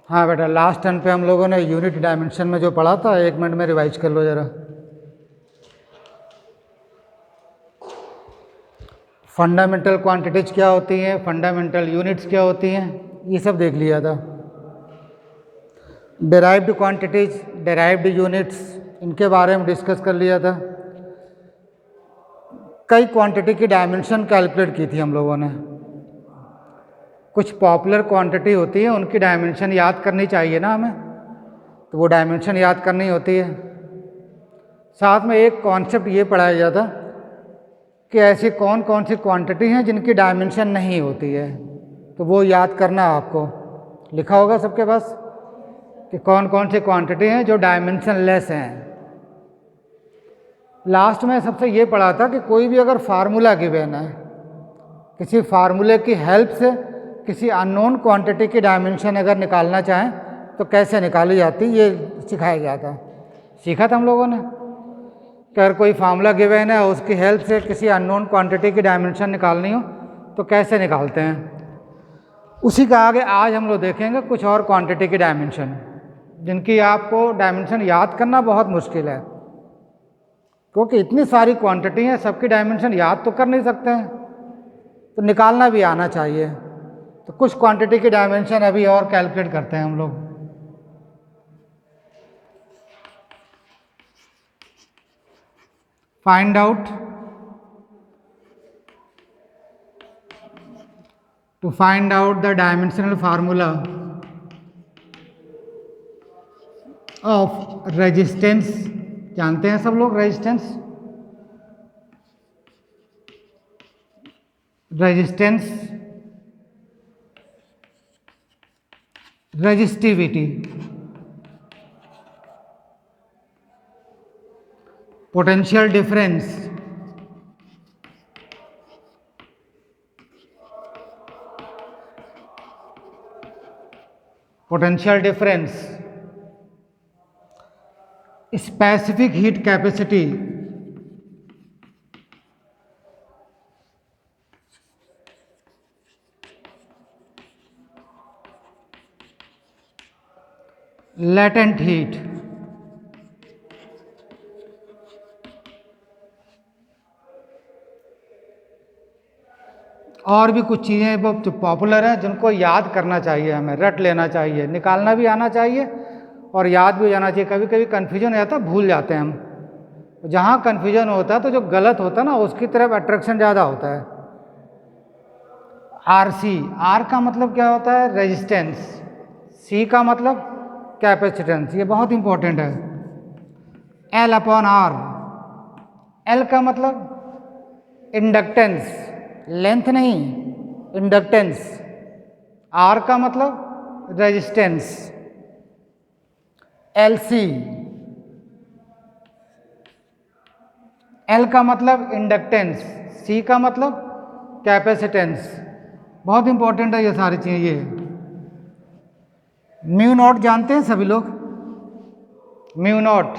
हाँ बेटा, last turn पे हम लोगों ने यूनिट डायमेंशन में जो पढ़ा था, 1 मिनट में रिवाइज कर लो ज़रा। फंडामेंटल क्वांटिटीज क्या होती हैं, फंडामेंटल यूनिट्स क्या होती हैं, ये सब देख लिया था। डेराइव्ड क्वांटिटीज, डेराइव्ड यूनिट्स, इनके बारे में डिस्कस कर लिया था। कई क्वांटिटी की डायमेंशन कैलकुलेट की थी हम लोगों ने। कुछ पॉपुलर क्वांटिटी होती है, उनकी डायमेंशन याद करनी चाहिए ना हमें, तो वो डायमेंशन याद करनी होती है। साथ में एक कॉन्सेप्ट ये पढ़ाया गया था कि ऐसी कौन कौन सी क्वांटिटी हैं जिनकी डायमेंशन नहीं होती है, तो वो याद करना आपको। लिखा होगा सबके पास कि कौन कौन सी क्वांटिटी हैं जो डायमेंशन लेस हैं। लास्ट में सबसे ये पढ़ा था कि कोई भी अगर फार्मूला गिवन है, किसी फार्मूले की हेल्प से किसी अननोन क्वांटिटी की डायमेंशन अगर निकालना चाहें तो कैसे निकाली जाती, ये सिखाया गया था। सीखा था हम लोगों ने कि अगर कोई फार्मूला गिवन है, उसकी हेल्प से किसी अननोन क्वांटिटी की डायमेंशन निकालनी हो तो कैसे निकालते हैं। उसी का आगे आज हम लोग देखेंगे कुछ और क्वांटिटी की डायमेंशन जिनकी आपको डायमेंशन याद करना बहुत मुश्किल है, क्योंकि इतनी सारी क्वांटिटी हैं, सबकी डायमेंशन याद तो कर नहीं सकते हैं, तो निकालना भी आना चाहिए। तो कुछ क्वांटिटी की डायमेंशन अभी और कैलकुलेट करते हैं हम लोग। Find out, to find out the dimensional formula of resistance. जानते हैं सब लोग resistance, resistance, resistivity, potential difference, potential difference, specific heat capacity, latent heat, और भी कुछ चीज़ें जो पॉपुलर हैं जिनको याद करना चाहिए, हमें रट लेना चाहिए, निकालना भी आना चाहिए और याद भी हो जाना चाहिए। कभी कभी कन्फ्यूजन हो जाता है, भूल जाते हैं हम। जहाँ कन्फ्यूजन होता है तो जो गलत होता है ना, उसकी तरफ अट्रैक्शन ज़्यादा होता है। आर सी, आर का मतलब क्या होता है, रेजिस्टेंस, सी का मतलब कैपेसिटेंस, ये बहुत इंपॉर्टेंट है। एल अपॉन आर, एल का मतलब इंडक्टेंस, लेंथ नहीं, इंडक्टेंस। आर का मतलब रेजिस्टेंस। एल सी, एल का मतलब इंडक्टेंस, सी का मतलब कैपेसिटेंस। बहुत इंपॉर्टेंट है ये सारी चीज़ें। ये म्यू नॉट जानते हैं सभी लोग, mu naught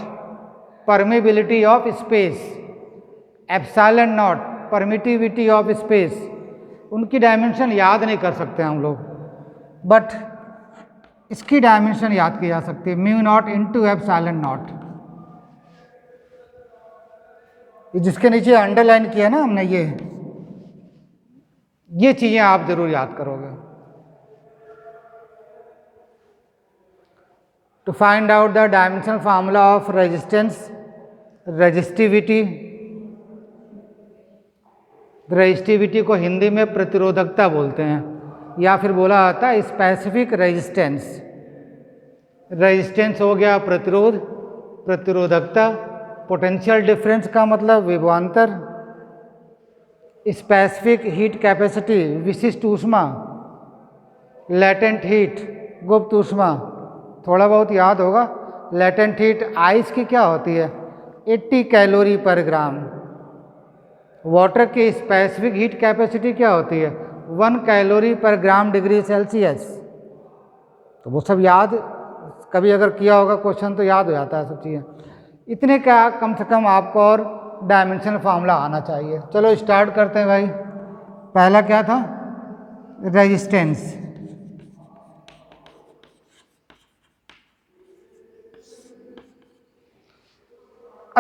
permeability of space, epsilon not permittivity of space. उनकी डायमेंशन याद नहीं कर सकते हम लोग, बट इसकी डायमेंशन याद की जा सकती है, mu naught into epsilon not. जिसके नीचे अंडरलाइन किया ना हमने, ये चीज़ें आप जरूर याद करोगे। To find out the dimensional formula of resistance, resistivity, resistivity को हिंदी में प्रतिरोधकता बोलते हैं, या फिर बोला जाता है स्पेसिफिक रेजिस्टेंस। रेजिस्टेंस हो गया प्रतिरोध, प्रतिरोधकता। पोटेंशियल डिफरेंस का मतलब विभवांतर। स्पेसिफिक हीट कैपेसिटी विशिष्ट ऊष्मा। लेटेंट हीट गुप्त ऊष्मा, थोड़ा बहुत याद होगा। लेटेंट हीट आइस की क्या होती है, 80 कैलोरी पर ग्राम। वाटर की स्पेसिफिक हीट कैपेसिटी क्या होती है, 1 कैलोरी पर ग्राम डिग्री सेल्सियस। तो वो सब याद, कभी अगर किया होगा क्वेश्चन तो याद हो जाता है सब चीज़ें। इतने का कम से कम आपको और डायमेंशनल फार्मूला आना चाहिए। चलो स्टार्ट करते हैं भाई। पहला क्या था, रेजिस्टेंस।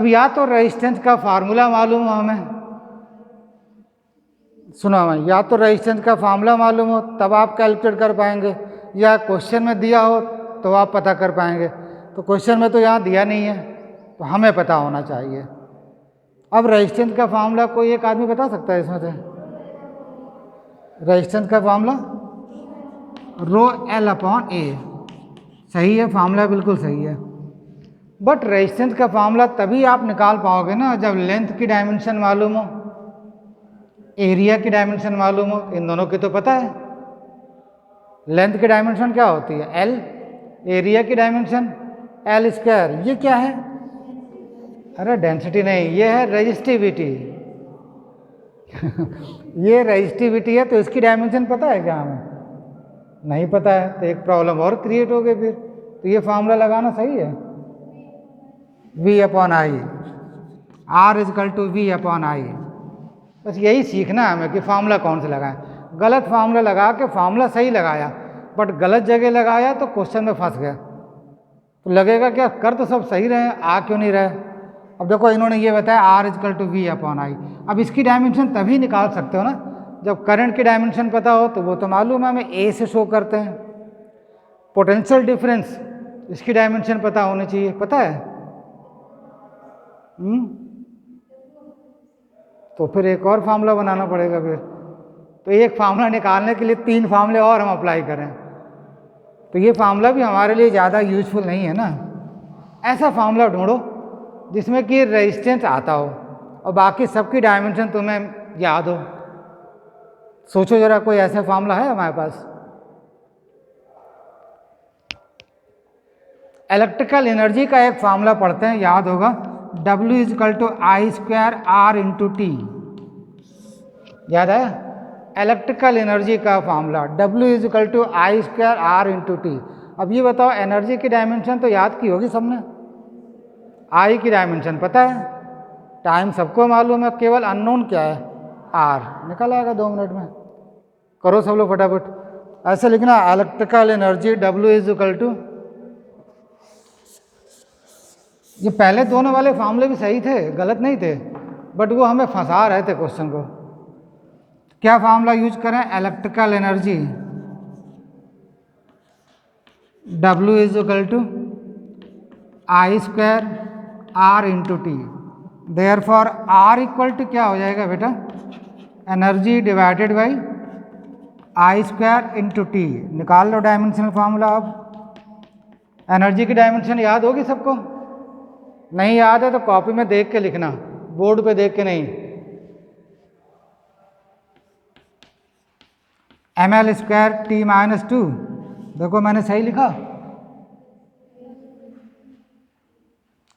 अब या तो रेजिस्टेंस का फार्मूला मालूम हो हमें, सुनो हमें, या तो रेजिस्टेंस का फार्मूला मालूम हो तब आप कैलकुलेट कर पाएंगे, या क्वेश्चन में दिया हो तो आप पता कर पाएंगे। तो क्वेश्चन में तो यहाँ दिया नहीं है, तो हमें पता होना चाहिए। अब रेजिस्टेंस का फार्मूला कोई एक आदमी बता सकता है इसमें से? रेजिस्टेंस का फार्मूला रो एल अपॉन ए, सही है, फार्मूला बिल्कुल सही है। बट रेजिस्टेंस का फार्मूला तभी आप निकाल पाओगे ना जब लेंथ की डायमेंशन मालूम हो, एरिया की डायमेंशन मालूम हो। इन दोनों की तो पता है। लेंथ की डायमेंशन क्या होती है? एल। एरिया की डायमेंशन एल स्क्वायर। ये क्या है? अरे डेंसिटी नहीं, ये है रेजिस्टिविटी। ये रेजिस्टिविटी है, तो इसकी डायमेंशन पता है क्या हमें? नहीं पता है, तो एक प्रॉब्लम और क्रिएट हो गई फिर। तो ये फार्मूला लगाना सही है, V upon I, R is equal to V upon I. बस यही सीखना है हमें कि फार्मूला कौन सा लगाएं। गलत फार्मूला लगा के फार्मूला सही लगाया बट गलत जगह लगाया तो क्वेश्चन में फंस गया। तो लगेगा क्या कर तो सब सही रहे, आ क्यों नहीं रहे? अब देखो इन्होंने ये बताया R is equal to V upon I. अब इसकी डायमेंशन तभी निकाल सकते हो ना जब करंट की डायमेंशन पता हो, तो वो तो मालूम है हमें A से शो करते हैं। पोटेंशियल डिफरेंस, इसकी डायमेंशन पता होनी चाहिए, पता है? तो फिर एक और फार्मूला बनाना पड़ेगा फिर। तो एक फार्मूला निकालने के लिए 3 फार्मूले और हम अप्लाई करें, तो ये फार्मूला भी हमारे लिए ज़्यादा यूजफुल नहीं है ना। ऐसा फार्मूला ढूंढो जिसमें कि रेजिस्टेंस आता हो और बाकी सबकी डायमेंशन तुम्हें याद हो। सोचो जरा, कोई ऐसा फार्मूला है हमारे पास? इलेक्ट्रिकल एनर्जी का एक फार्मूला पढ़ते हैं, याद होगा, W is equal to I square R into T. याद है? इलेक्ट्रिकल एनर्जी का formula W is equal to I square R into T. अब ये बताओ, एनर्जी की डायमेंशन तो याद की होगी सबने, आई की डायमेंशन पता है, टाइम सबको मालूम है, केवल अननोन क्या है? R। निकल आएगा 2 मिनट में। करो सब लोग फटाफट। ऐसे लिखना, electrical energy W is equal to, ये पहले दोनों वाले फार्मूले भी सही थे, गलत नहीं थे, बट वो हमें फंसा रहे थे क्वेश्चन को। क्या फार्मूला यूज करें? Electrical energy W is equal to I square R into T. Therefore R equal to क्या हो जाएगा बेटा? Energy divided by I square into T. निकाल लो डायमेंशनल फार्मूला। अब एनर्जी की डायमेंशन याद होगी सबको? नहीं याद है तो कॉपी में देख के लिखना, बोर्ड पे देख के नहीं। ml square T minus 2। देखो मैंने सही लिखा।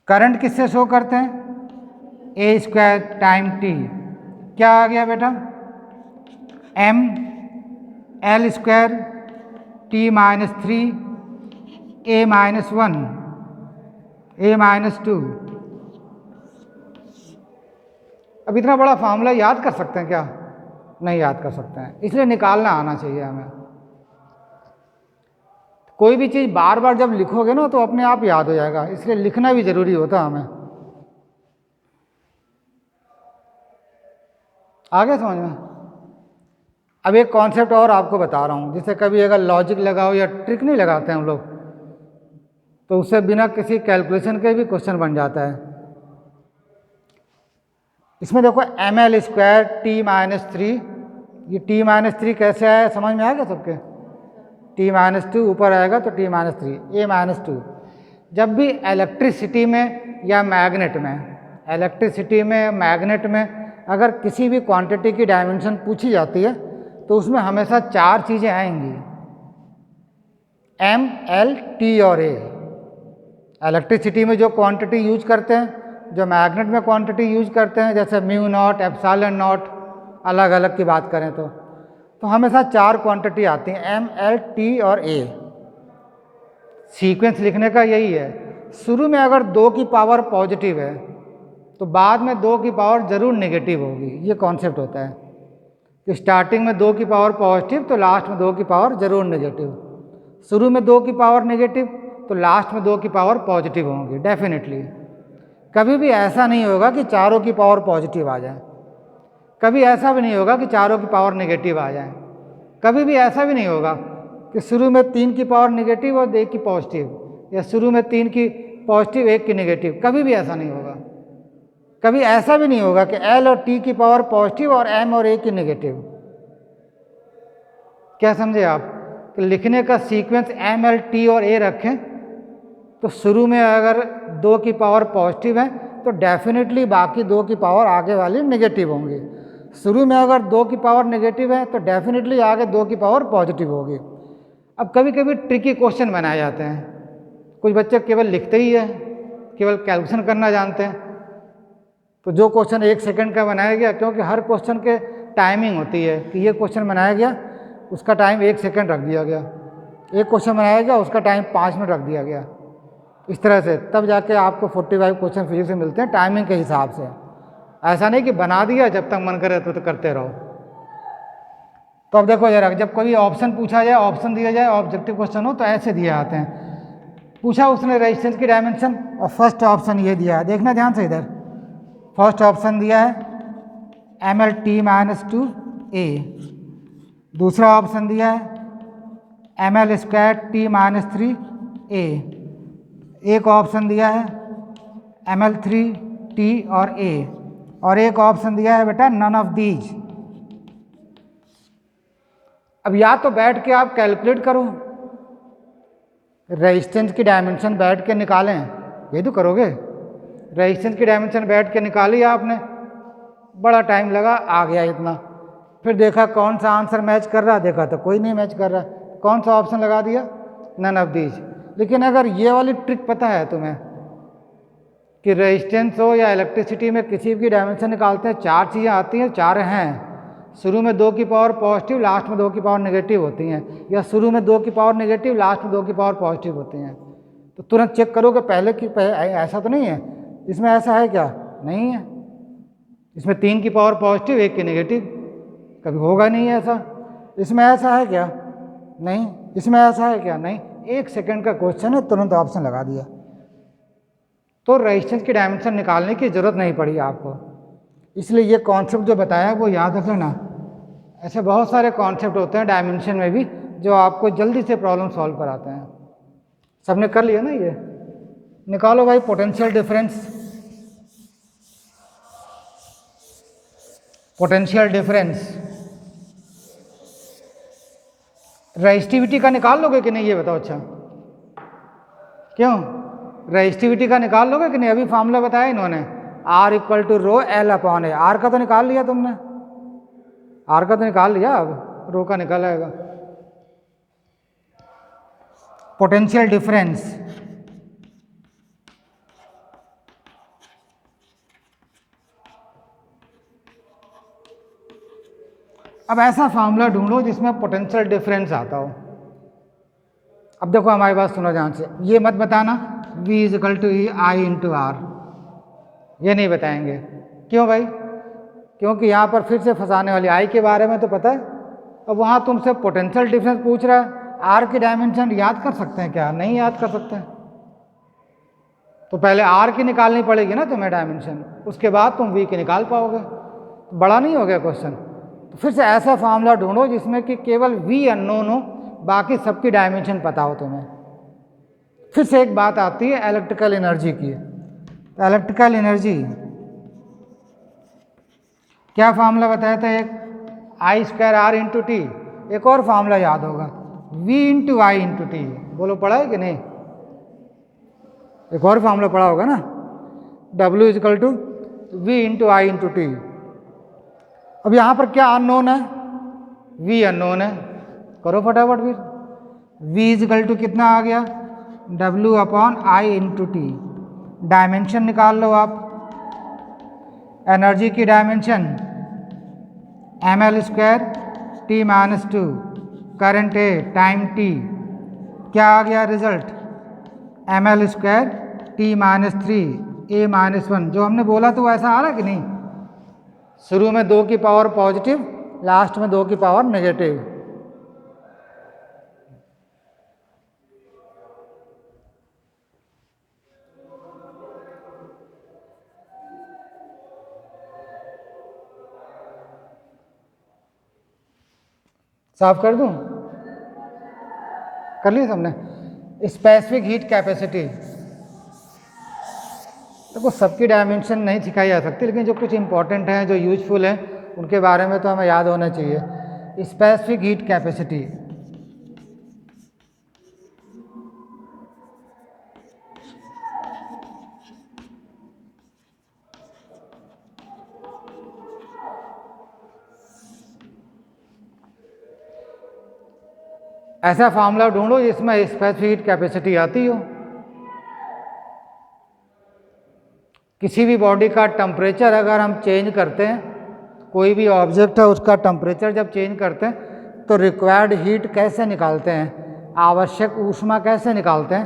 करंट किससे शो करते हैं? A square time T. क्या आ गया बेटा? m L square T minus 3 A minus 1 A minus 2। अब इतना बड़ा फार्मूला याद कर सकते हैं क्या? नहीं याद कर सकते हैं, इसलिए निकालना आना चाहिए हमें। कोई भी चीज़ बार बार जब लिखोगे ना तो अपने आप याद हो जाएगा, इसलिए लिखना भी जरूरी होता है हमें। आगे समझ में? अब एक कॉन्सेप्ट और आपको बता रहा हूँ, जिससे कभी अगर लॉजिक लगाओ या ट्रिक नहीं लगाते हैं हम लोग, तो उससे बिना किसी कैलकुलेशन के भी क्वेश्चन बन जाता है। इसमें देखो ml स्क्वायर टी माइनस 3, ये टी माइनस 3 कैसे आया समझ में आएगा सबके? टी माइनस 2 ऊपर आएगा तो टी माइनस 3 A माइनस 2। जब भी इलेक्ट्रिसिटी में या मैग्नेट में, इलेक्ट्रिसिटी में मैग्नेट में अगर किसी भी क्वांटिटी की डायमेंशन पूछी जाती है तो उसमें हमेशा 4 चीज़ें आएंगी, M L T और A। इलेक्ट्रिसिटी में जो क्वांटिटी यूज करते हैं, जो मैग्नेट में क्वांटिटी यूज करते हैं, जैसे म्यू नॉट, एप्सिलॉन नॉट, अलग अलग की बात करें तो हमेशा 4 क्वांटिटी आती हैं, M L T और A। सीक्वेंस लिखने का यही है, शुरू में अगर 2 की पावर पॉजिटिव है तो बाद में 2 की पावर जरूर नेगेटिव होगी। ये कॉन्सेप्ट होता है कि स्टार्टिंग में 2 की पावर पॉजिटिव तो लास्ट में 2 की पावर जरूर नेगेटिव। शुरू में 2 की पावर नेगेटिव तो लास्ट में 2 की पावर पॉजिटिव होंगी डेफिनेटली। कभी भी ऐसा नहीं होगा कि चारों की पावर पॉजिटिव आ जाए, कभी ऐसा भी नहीं होगा कि चारों की पावर नेगेटिव आ जाए, कभी भी ऐसा भी नहीं होगा कि शुरू में 3 की पावर नेगेटिव और 1 की पॉजिटिव, या शुरू में 3 की पॉजिटिव 1 की नेगेटिव, कभी भी ऐसा नहीं होगा। कभी ऐसा भी नहीं होगा कि L और T की पावर पॉजिटिव और M और A की नेगेटिव। क्या समझे आप? कि लिखने का सीक्वेंस M, L, T और A रखें तो शुरू में अगर 2 की पावर पॉजिटिव है तो डेफिनेटली बाकी 2 की पावर आगे वाली नेगेटिव होंगी। शुरू में अगर 2 की पावर नेगेटिव है तो डेफिनेटली आगे 2 की पावर पॉजिटिव होगी। अब कभी कभी ट्रिकी क्वेश्चन बनाए जाते हैं, कुछ बच्चे केवल लिखते ही है, केवल कैलकुलेशन करना जानते हैं, तो जो क्वेश्चन 1 सेकंड का बनाया गया, क्योंकि हर क्वेश्चन के टाइमिंग होती है कि ये क्वेश्चन बनाया गया उसका टाइम 1 सेकंड रख दिया गया, एक क्वेश्चन बनाया गया उसका टाइम 5 मिनट रख दिया गया, इस तरह से तब जाके आपको 45 क्वेश्चन फिजिक्स से मिलते हैं टाइमिंग के हिसाब से। ऐसा नहीं कि बना दिया जब तक मन करे तो करते रहो। तो अब देखो जरा, जब कोई ऑप्शन पूछा जाए, ऑप्शन दिया जाए, ऑब्जेक्टिव क्वेश्चन हो तो ऐसे दिए आते हैं। पूछा उसने रेजिस्टेंस की डायमेंशन और फर्स्ट ऑप्शन ये दिया है, देखना ध्यान से इधर। फर्स्ट ऑप्शन दिया है mL-T-2A, दूसरा ऑप्शन दिया है mL²T-3A, एक ऑप्शन दिया है mL3T और A, और एक ऑप्शन दिया है बेटा नन ऑफ दीज। अब या तो बैठ के आप कैलकुलेट करो, रेजिस्टेंस की डायमेंशन बैठ के निकालें, ये तो करोगे। रेजिस्टेंस की डायमेंशन बैठ के निकाली आपने, बड़ा टाइम लगा, आ गया इतना, फिर देखा कौन सा आंसर मैच कर रहा, देखा तो कोई नहीं मैच कर रहा, कौन सा ऑप्शन लगा दिया, नन ऑफ दीज। लेकिन अगर ये वाली ट्रिक पता है तुम्हें कि रेजिस्टेंस हो या इलेक्ट्रिसिटी में किसी की डायमेंशन निकालते हैं, 4 चीज़ें आती हैं, 4 हैं, शुरू में 2 की पावर पॉजिटिव, लास्ट में 2 की पावर नेगेटिव होती हैं, या शुरू में 2 की पावर नेगेटिव, लास्ट में 2 की पावर पॉजिटिव होती हैं, तो तुरंत चेक करो कि पहले की ऐसा तो नहीं है, इसमें ऐसा है क्या? नहीं है, इसमें 3 की पावर पॉजिटिव 1 की नेगेटिव, कभी होगा नहीं ऐसा। इसमें ऐसा है क्या? नहीं। इसमें ऐसा है क्या? नहीं। 1 सेकंड का क्वेश्चन है, तुरंत ऑप्शन लगा दिया। तो रेजिस्टेंस की डायमेंशन निकालने की जरूरत नहीं पड़ी आपको। इसलिए ये कॉन्सेप्ट जो बताया वो याद रख लेना। ऐसे बहुत सारे कॉन्सेप्ट होते हैं डायमेंशन में भी जो आपको जल्दी से प्रॉब्लम सॉल्व कराते हैं। सबने कर लिया ना ये? निकालो भाई potential difference. Potential difference resistivity का निकाल लोगे कि नहीं, ये बताओ। अच्छा क्यों? रेजिस्टिविटी का निकाल लोगे कि नहीं? अभी फॉर्मूला बताया इन्होंने, R = ρL/A। आर का तो निकाल लिया तुमने, आर का तो निकाल लिया, अब रो का निकाल आएगा। पोटेंशियल डिफरेंस अब ऐसा फॉर्मूला ढूंढो जिसमें पोटेंशियल डिफरेंस आता हो। अब देखो हमारी बात सुनो ध्यान से, ये मत बताना V = I/R, ये नहीं बताएंगे। क्यों भाई? क्योंकि यहाँ पर फिर से फंसाने वाली, I के बारे में तो पता है, अब वहाँ तुमसे पोटेंशियल डिफरेंस पूछ रहा है। R की डायमेंशन याद कर सकते हैं क्या? नहीं याद कर सकते हैं। तो पहले R की निकालनी पड़ेगी ना तुम्हें डायमेंशन, उसके बाद तुम V की निकाल पाओगे। तो बड़ा नहीं हो गया क्वेश्चन? तो फिर से ऐसा फॉर्मूला ढूंढो जिसमें कि केवल V अननोन हो, बाकी सबकी डायमेंशन पता हो तुम्हें। फिर से एक बात आती है इलेक्ट्रिकल एनर्जी की। तो इलेक्ट्रिकल एनर्जी क्या फार्मूला बताया था? एक I²R × T। एक और फार्मूला याद होगा, V × I × T। बोलो पढ़ा है कि नहीं? एक और फार्मूला पढ़ा होगा ना, W = V × I × T। अब यहाँ पर क्या अननोन है? V अननोन है, करो फटाफट फिर। V = कितना आ गया? W/I × T। डायमेंशन निकाल लो आप, एनर्जी की dimension mL²T-2, current A, time T, क्या आ गया रिजल्ट? mL²T-3A-1। जो हमने बोला तो ऐसा आ रहा कि नहीं? शुरू में 2 की पावर पॉजिटिव, लास्ट में 2 की पावर नेगेटिव। साफ कर दूं? कर लिया सबने? स्पेसिफिक हीट कैपेसिटी, देखो सबकी डायमेंशन नहीं सिखाई जा सकती, लेकिन जो कुछ इंपॉर्टेंट हैं, जो यूजफुल हैं, उनके बारे में तो हमें याद होना चाहिए। स्पेसिफिक हीट कैपेसिटी, ऐसा फार्मूला ढूंढो जिसमें स्पेसिफिक हीट कैपेसिटी आती हो। किसी भी बॉडी का टेम्परेचर अगर हम चेंज करते हैं, कोई भी ऑब्जेक्ट है उसका टेम्परेचर जब चेंज करते हैं तो रिक्वायर्ड हीट कैसे निकालते हैं, आवश्यक ऊष्मा कैसे निकालते हैं?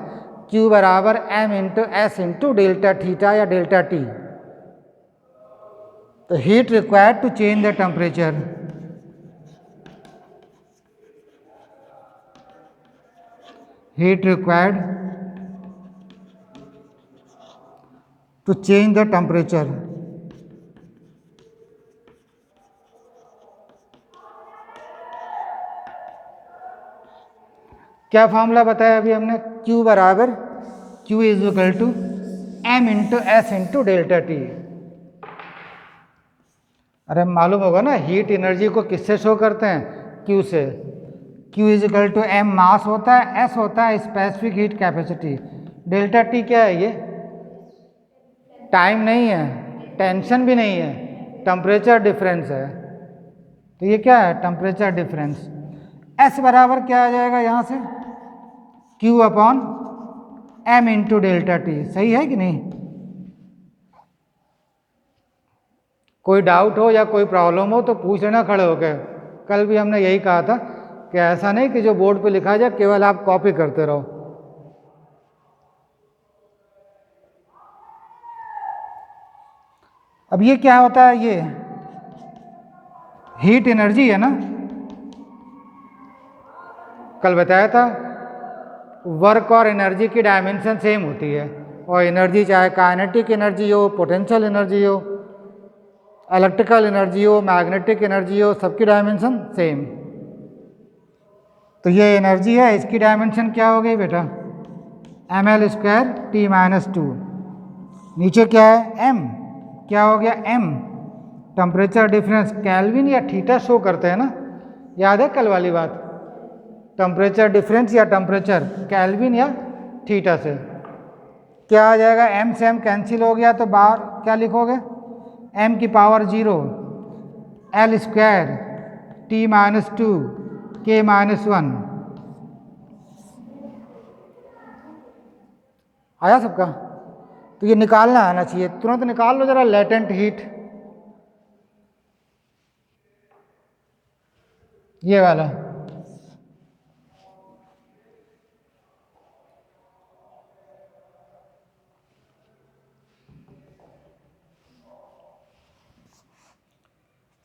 Q बराबर m into S into delta theta या डेल्टा टी। तो heat required to change the temperature, heat required to change the temperature, क्या फॉर्मूला बताया अभी हमने? Q बराबर Q is equal to m into S into delta T. अरे मालूम होगा ना, हीट एनर्जी को किससे शो करते हैं? Q से। Q is equal to m mass होता है, S होता है specific heat capacity, delta T क्या है? ये टाइम नहीं है, टेंशन भी नहीं है, टेम्परेचर डिफरेंस है। तो ये क्या है? Temperature difference. S बराबर क्या आ जाएगा यहाँ से? Q upon m into delta T. सही है कि नहीं? कोई डाउट हो या कोई प्रॉब्लम हो तो पूछ लेना खड़े होकर। कल भी हमने यही कहा था कि ऐसा नहीं कि जो बोर्ड पे लिखा जाए केवल आप कॉपी करते रहो। अब ये क्या होता है? ये हीट एनर्जी है ना, कल बताया था वर्क और एनर्जी की डायमेंशन सेम होती है, और एनर्जी चाहे काइनेटिक एनर्जी हो, पोटेंशियल एनर्जी हो, इलेक्ट्रिकल एनर्जी हो, मैग्नेटिक एनर्जी हो, सबकी डायमेंशन सेम। तो ये एनर्जी है, इसकी डायमेंशन क्या हो गई बेटा? ml square T minus to. नीचे क्या है? m, क्या हो गया? m टेम्परेचर डिफरेंस केल्विन या थीटा शो करते हैं ना, याद है कल वाली बात? टेम्परेचर डिफरेंस या टेम्परेचर केल्विन या थीटा से। क्या आ जाएगा? m से m कैंसिल हो गया तो बाहर क्या लिखोगे? m की power 0 l square T minus to के माइनस 1। आया सबका? तो ये निकालना आना चाहिए, तुरंत निकाल लो जरा लेटेंट हीट, ये वाला।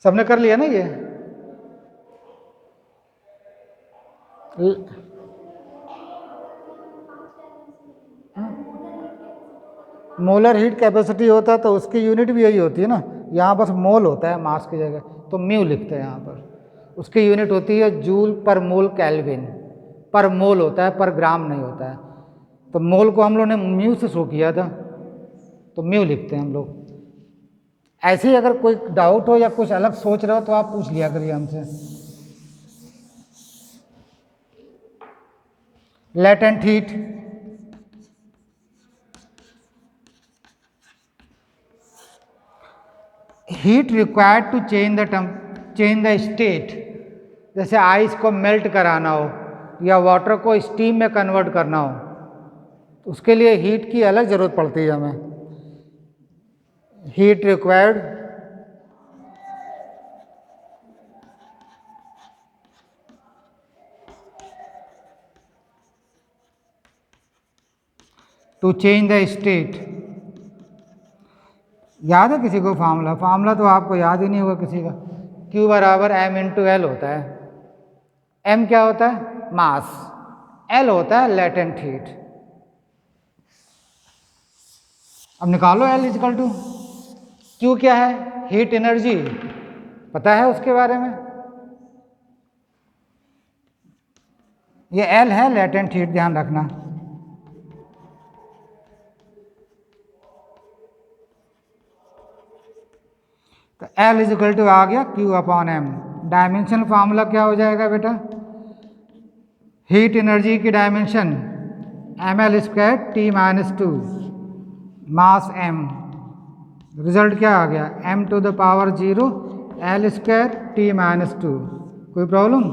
सबने कर लिया ना ये? मोलर हीट कैपेसिटी होता है तो उसकी यूनिट भी यही होती है ना, यहाँ बस मोल होता है मास की जगह, तो म्यू लिखते हैं यहाँ पर। उसकी यूनिट होती है जूल पर मोल केल्विन, पर मोल होता है, पर ग्राम नहीं होता है। तो मोल को हम लोग ने म्यू से शो किया था, तो म्यू लिखते हैं हम लोग। ऐसे ही अगर कोई डाउट हो या कुछ अलग सोच रहे हो तो आप पूछ लिया करिए हमसे। Latent heat, heat required to change the state, जैसे आइस को मेल्ट कराना हो या वाटर को स्टीम में कन्वर्ट करना हो, तो उसके लिए हीट की अलग ज़रूरत पड़ती है हमें। Heat required to change the state. याद है किसी को फार्मूला? फार्मूला तो आपको याद ही नहीं होगा किसी का। Q बराबर m इंटू एल होता है। m क्या होता है? मास। L होता है लेटेंट हीट। अब निकालो L इजकल टू Q क्या है? हीट एनर्जी, पता है उसके बारे में? ये एल है लेटेंट हीट, ध्यान रखना। तो एल इज इक्वल टू आ गया Q upon M. Dimension formula क्या हो जाएगा बेटा, हीट एनर्जी की dimension M L square T minus two mass M. Result क्या आ गया, m to the power 0 L square T minus two. कोई प्रॉब्लम?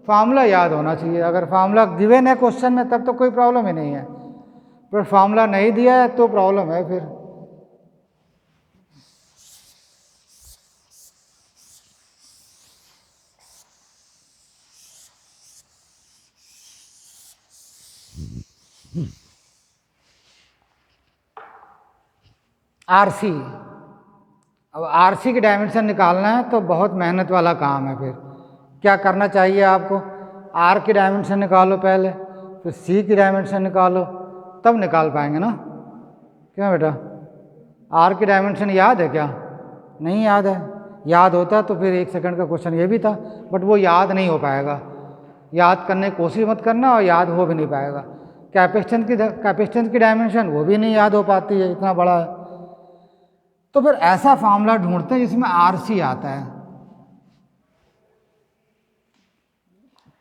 फार्मूला याद होना चाहिए। अगर फार्मूला गिवन है क्वेश्चन में तब तो कोई प्रॉब्लम ही नहीं है, पर फार्मूला नहीं दिया है तो प्रॉब्लम है फिर। आरसी, अब आरसी की डायमेंशन निकालना है तो बहुत मेहनत वाला काम है। फिर क्या करना चाहिए आपको, आर की डायमेंशन निकालो पहले, फिर सी की डायमेंशन निकालो, तब निकाल पाएंगे ना। क्यों बेटा, आर की डायमेंशन याद है क्या? नहीं याद है? याद होता तो फिर 1 सेकंड का क्वेश्चन ये भी था, बट वो याद नहीं हो पाएगा। याद करने की कोशिश मत करना और याद हो भी नहीं पाएगा। कैपेसिटेंस की डायमेंशन वो भी नहीं याद हो पाती है, इतना बड़ा है। तो फिर ऐसा फार्मूला ढूंढते हैं जिसमें आरसी आता है।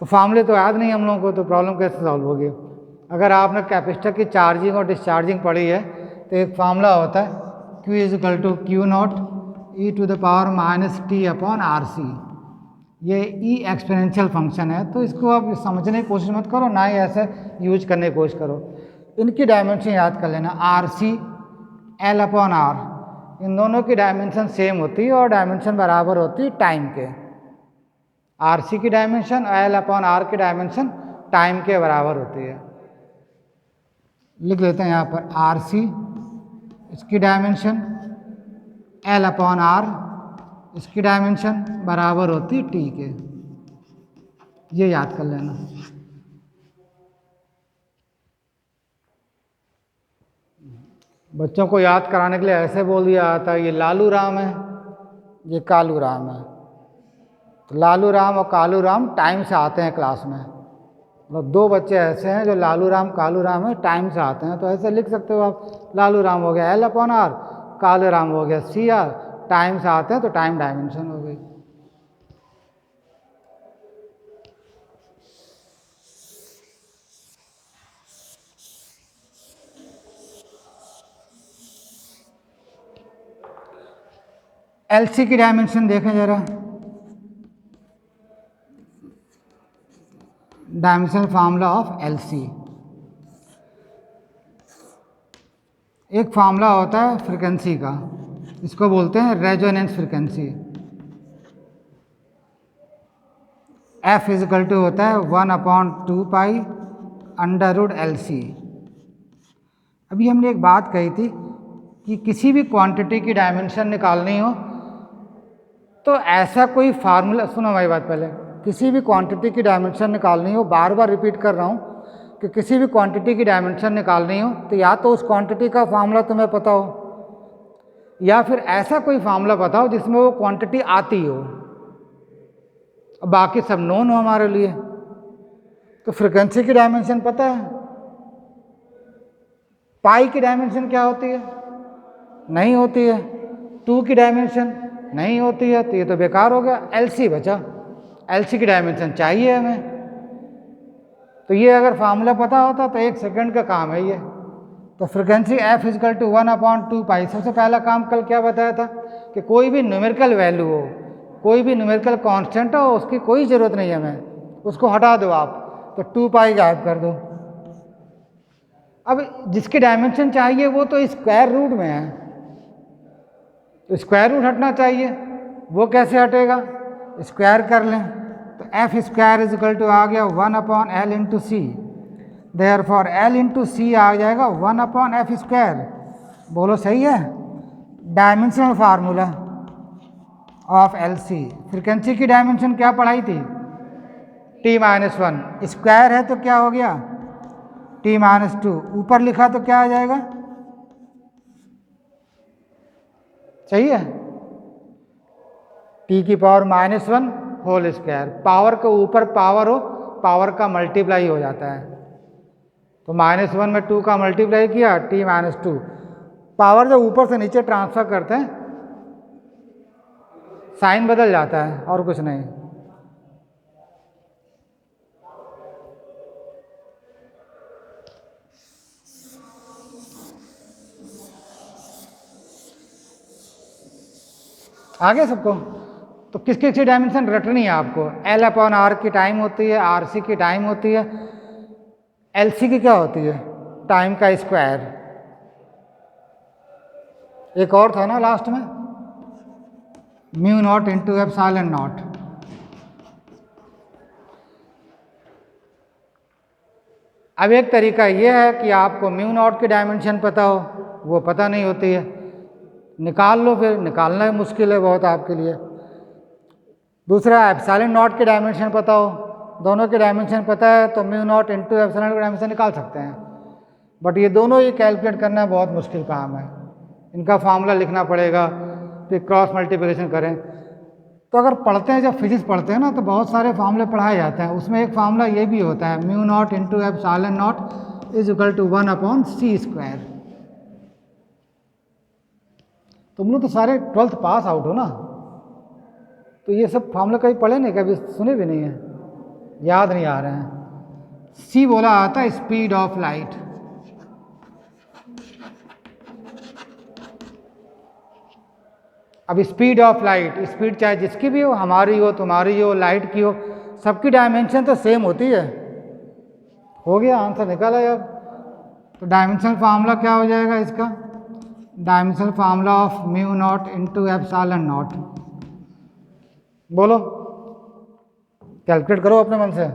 तो फार्मूले तो याद नहीं हम लोगों को, तो प्रॉब्लम कैसे सॉल्व होगी। अगर आपने कैपेसिटर की चार्जिंग और डिस्चार्जिंग पढ़ी है तो एक फार्मूला होता है Q is equal to Q nought E to the power minus T upon R C. ये ई एक्सपोनेंशियल फंक्शन है, तो इसको आप समझने की कोशिश मत करो, ना ही ऐसे यूज करने की कोशिश करो। इनकी डायमेंशन याद कर लेना, R C L upon R, इन दोनों की डायमेंशन सेम होती है और डायमेंशन बराबर होती है टाइम के। आर सी की डायमेंशन एल अपॉन आर की डायमेंशन टाइम के बराबर होती है। लिख लेते हैं यहाँ पर आर सी, इसकी डायमेंशन एल अपॉन आर, इसकी डायमेंशन बराबर होती है टी के। ये याद कर लेना। बच्चों को याद कराने के लिए ऐसे बोल दिया जाता है, ये लालू राम है, ये कालू राम है। तो लालू राम और कालू राम टाइम से आते हैं क्लास में। मतलब 2 बच्चे ऐसे हैं जो लालू राम कालू राम है, टाइम से आते हैं। तो ऐसे लिख सकते हो आप, लालू राम हो गया L upon R, Kalu Ram हो गया सी आर, टाइम से आते हैं तो टाइम डायमेंशन हो गई। एलसी की डायमेंशन देखें जरा, डायमेंशन फार्मूला ऑफ एलसी। एक फार्मूला होता है फ्रीक्वेंसी का, इसको बोलते हैं resonance frequency. F is equal to होता है 1/2 pi under root L C. अभी हमने एक बात कही थी कि किसी भी क्वांटिटी की डायमेंशन निकालनी हो तो ऐसा कोई फार्मूला, सुनो हमारी बात पहले, किसी भी क्वांटिटी की डायमेंशन निकालनी हो, बार बार रिपीट कर रहा हूँ कि किसी भी क्वांटिटी की डायमेंशन निकालनी हो तो या तो उस क्वांटिटी का फार्मूला तुम्हें पता हो, या फिर ऐसा कोई फार्मूला पता हो जिसमें वो क्वांटिटी आती हो, बाकी सब नोन हो हमारे लिए। तो फ्रीक्वेंसी की डायमेंशन पता है, पाई की डायमेंशन क्या होती है? नहीं होती है। 2 की डायमेंशन नहीं होती है, तो ये तो बेकार हो गया। एलसी बचा, एलसी की डायमेंशन चाहिए हमें। तो ये अगर फार्मूला पता होता तो 1 सेकंड का काम है ये। तो फ्रीक्वेंसी एफ इजकल टू 1/2 पाई। सबसे पहला काम कल क्या बताया था कि कोई भी न्यूमेरिकल वैल्यू हो, कोई भी न्यूमेरिकल कांस्टेंट हो, उसकी कोई ज़रूरत नहीं है हमें, उसको हटा दो आप, तो 2 पाई गायब कर दो। अब जिसकी डायमेंशन चाहिए वो तो स्क्वायर रूट में है, तो स्क्वायर रूट हटना चाहिए। वो कैसे हटेगा? स्क्वायर कर लें, तो f square is equal to आ गया 1/L into c. Therefore L into c आ जाएगा 1/F स्क्वायर। बोलो सही है? Dimensional formula of LC। Frequency की डायमेंशन क्या पढ़ाई थी? T-1। स्क्वायर है तो क्या हो गया? T-2। ऊपर लिखा तो क्या आ जाएगा? सही है, T की पावर -1 होल स्क्वायर। पावर के ऊपर पावर हो पावर का मल्टीप्लाई हो जाता है। तो -1 में 2 का मल्टीप्लाई किया, t-2। पावर जब ऊपर से नीचे ट्रांसफर करते हैं साइन बदल जाता है और कुछ नहीं। आगे सबको तो किसकी किसकी डायमेंशन रटनी है आपको। L/R की टाइम होती है, RC की टाइम होती है, LC की क्या होती है, टाइम का स्क्वायर। एक और था ना लास्ट में, μ0 × ε0। अब एक तरीका ये है कि आपको μ0 की डायमेंशन पता हो, वो पता नहीं होती है, निकाल लो, फिर निकालना ही मुश्किल है बहुत आपके लिए। दूसरा ε0 की डायमेंशन पता हो, दोनों की डायमेंशन पता है तो μ0 × ε0 की डायमेंशन निकाल सकते हैं। बट ये दोनों ही कैलकुलेट करना बहुत मुश्किल काम है, इनका फार्मूला लिखना पड़ेगा, फिर क्रॉस मल्टीप्लिकेशन करें। तो अगर पढ़ते हैं, जब फिजिक्स पढ़ते हैं ना, तो बहुत सारे फार्मूले पढ़ाए जाते हैं। उसमें एक फार्मूला ये भी होता है, μ0 × ε0 = 1/c²। तुम लोग तो सारे 12th पास आउट हो ना, तो ये सब फार्मूला कभी पढ़े नहीं, कभी सुने भी नहीं है, याद नहीं आ रहे हैं। सी बोला आता है स्पीड ऑफ लाइट। अब स्पीड ऑफ लाइट, स्पीड चाहे जिसकी भी हो, हमारी हो, तुम्हारी हो, लाइट की हो, सबकी डायमेंशन तो सेम होती है। हो गया, आंसर निकाला अब। तो डायमेंशनल फार्मूला क्या हो जाएगा इसका, डायमेंशनल फार्मूला ऑफ μ0 × ε0। बोलो, कैलकुलेट करो अपने मन से।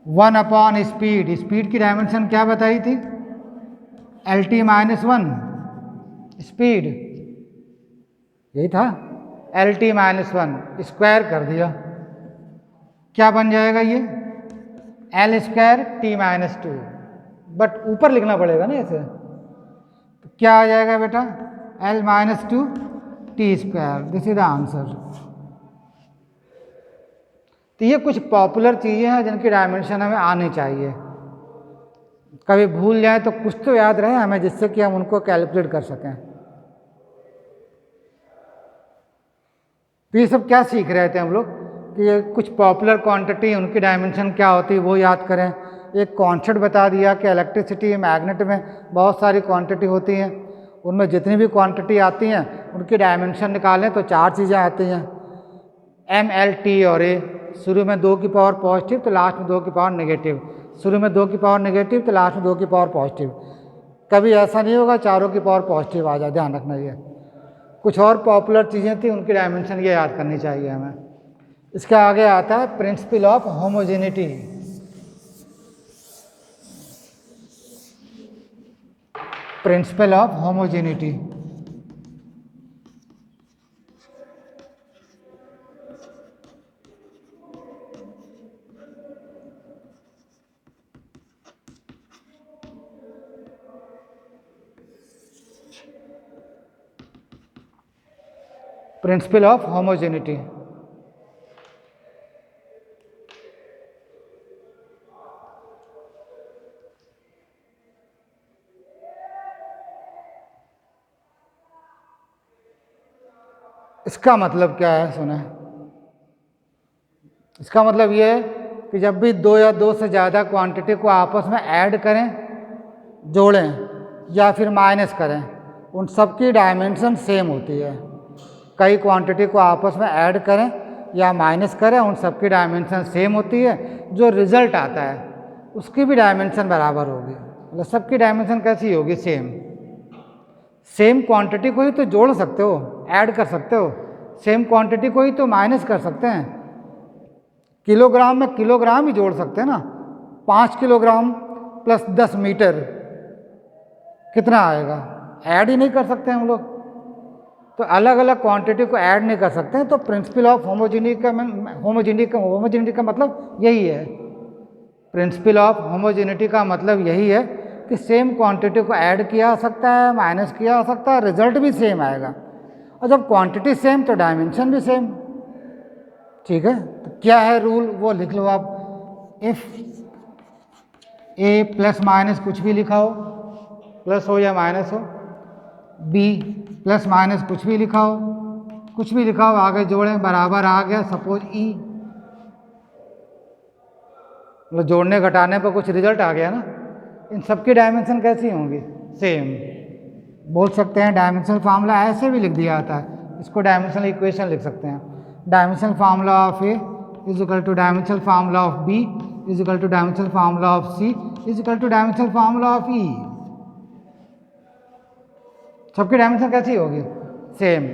वन अपॉन स्पीड, स्पीड की डायमेंशन क्या बताई थी, LT-1 स्पीड, यही था, LT-1 स्क्वायर कर दिया, क्या बन जाएगा ये L² t-2। बट ऊपर लिखना पड़ेगा ना ऐसे, तो क्या आ जाएगा बेटा, L-2 t²। This is the answer. तो ये कुछ पॉपुलर चीज़ें हैं जिनकी डायमेंशन हमें आनी चाहिए, कभी भूल जाए तो कुछ तो याद रहे हमें, जिससे कि हम उनको कैलकुलेट कर सकें। तो ये सब क्या सीख रहे थे हम लोग, कि ये कुछ पॉपुलर क्वांटिटी, उनकी डायमेंशन क्या होती है वो याद करें। एक कॉन्सेप्ट बता दिया कि इलेक्ट्रिसिटी, मैग्नेट में बहुत सारी क्वांटिटी होती हैं, उनमें जितनी भी क्वांटिटी आती हैं उनकी डायमेंशन निकालें तो 4 चीज़ें आती हैं, M, L, T और A। शुरू में 2 की पावर पॉजिटिव तो लास्ट में 2 की पावर नेगेटिव, शुरू में 2 की पावर नेगेटिव तो लास्ट में 2 की पावर पॉजिटिव। कभी ऐसा नहीं होगा चारों की पावर पॉजिटिव आ जाए, ध्यान रखना। ये कुछ और पॉपुलर चीज़ें थी, उनकी डायमेंशन ये याद करनी चाहिए हमें। इसके आगे आता है principal of homogeneity. Principal of homogeneity, principal of homogeneity. इसका मतलब क्या है सुने, इसका मतलब ये है कि जब भी 2 या 2 से ज़्यादा क्वांटिटी को आपस में ऐड करें, जोड़ें या फिर माइनस करें, उन सब की डायमेंशन सेम होती है। कई क्वांटिटी को आपस में ऐड करें या माइनस करें, उन सब की डायमेंशन सेम होती है। जो रिजल्ट आता है उसकी भी डायमेंशन बराबर होगी। मतलब सबकी डायमेंशन कैसी होगी, सेम। सेम क्वांटिटी को ही तो जोड़ सकते हो, ऐड कर सकते हो, सेम क्वांटिटी को ही तो माइनस कर सकते हैं। किलोग्राम में किलोग्राम ही जोड़ सकते हैं ना। 5 किलोग्राम प्लस 10 मीटर कितना आएगा, ऐड ही नहीं कर सकते हम लोग। तो अलग अलग क्वांटिटी को ऐड नहीं कर सकते हैं। तो प्रिंसिपल ऑफ होमोजेनिटी का मतलब यही है। प्रिंसिपल ऑफ होमोजेनिटी का मतलब यही है कि सेम क्वांटिटी को ऐड किया जा सकता है, माइनस किया जा सकता है, रिजल्ट भी सेम आएगा। और जब क्वांटिटी सेम तो डायमेंशन भी सेम। ठीक है, तो क्या है रूल वो लिख लो आप। इफ ए प्लस माइनस कुछ भी लिखा हो, प्लस हो या माइनस हो, बी प्लस माइनस कुछ भी लिखा हो, कुछ भी लिखा हो, आगे जोड़ें बराबर आ गया, सपोज ई, मतलब जोड़ने घटाने पर कुछ रिजल्ट आ गया ना। इन सबकी डायमेंशन कैसी होंगी? सेम। बोल सकते हैं डायमेंशनल फार्मूला ऐसे भी लिख दिया जाता है, इसको डायमेंशनल इक्वेशन लिख सकते हैं। Dimensional formula of a is equal to dimensional formula of b is equal to dimensional formula of c is equal to dimensional formula of e. सबकी डायमेंशन कैसी होगी? Same.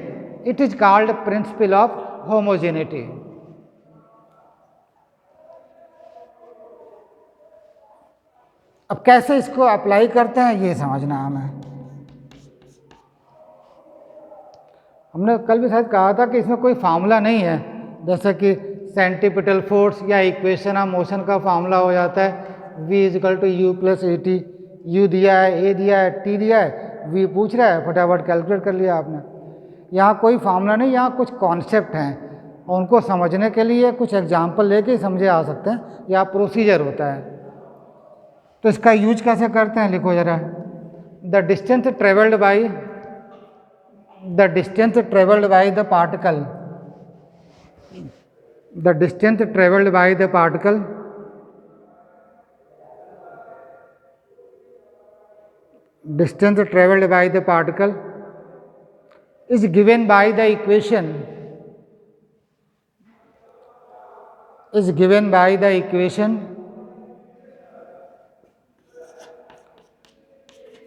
It is called principle of homogeneity. अब कैसे इसको apply करते हैं ये समझना हमें। हमने कल भी शायद कहा था कि इसमें कोई फार्मूला नहीं है, जैसे कि सेंटीपिटल फोर्स या इक्वेशन ऑफ मोशन का फार्मूला हो जाता है v is equal to U plus A T. U दिया है, ए दिया है, टी दिया है, v पूछ रहा है, फटाफट कैलकुलेट कर लिया आपने। यहाँ कोई फार्मूला नहीं, यहाँ कुछ कॉन्सेप्ट हैं और उनको समझने के लिए कुछ एग्जाम्पल लेके समझे आ सकते हैं, या प्रोसीजर होता है। तो इसका यूज कैसे करते हैं लिखो जरा। The distance travelled by the particle, the distance traveled by the particle is given by the equation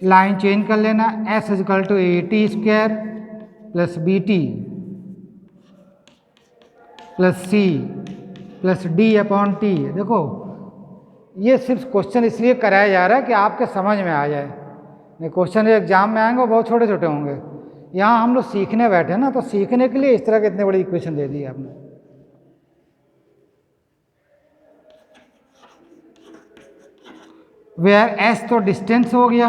line change कर लेना, s is equal to A T square plus B T plus C plus D upon T. देखो ये सिर्फ question इसलिए कराया जा रहा है कि आपके समझ में आ जाए। नहीं क्वेश्चन एग्जाम में आएंगे वो बहुत छोटे छोटे होंगे। यहाँ हम लोग सीखने बैठे ना, तो सीखने के लिए इस तरह के इतने बड़ी इक्वेशन दे दी आपने। वेयर एस तो डिस्टेंस हो गया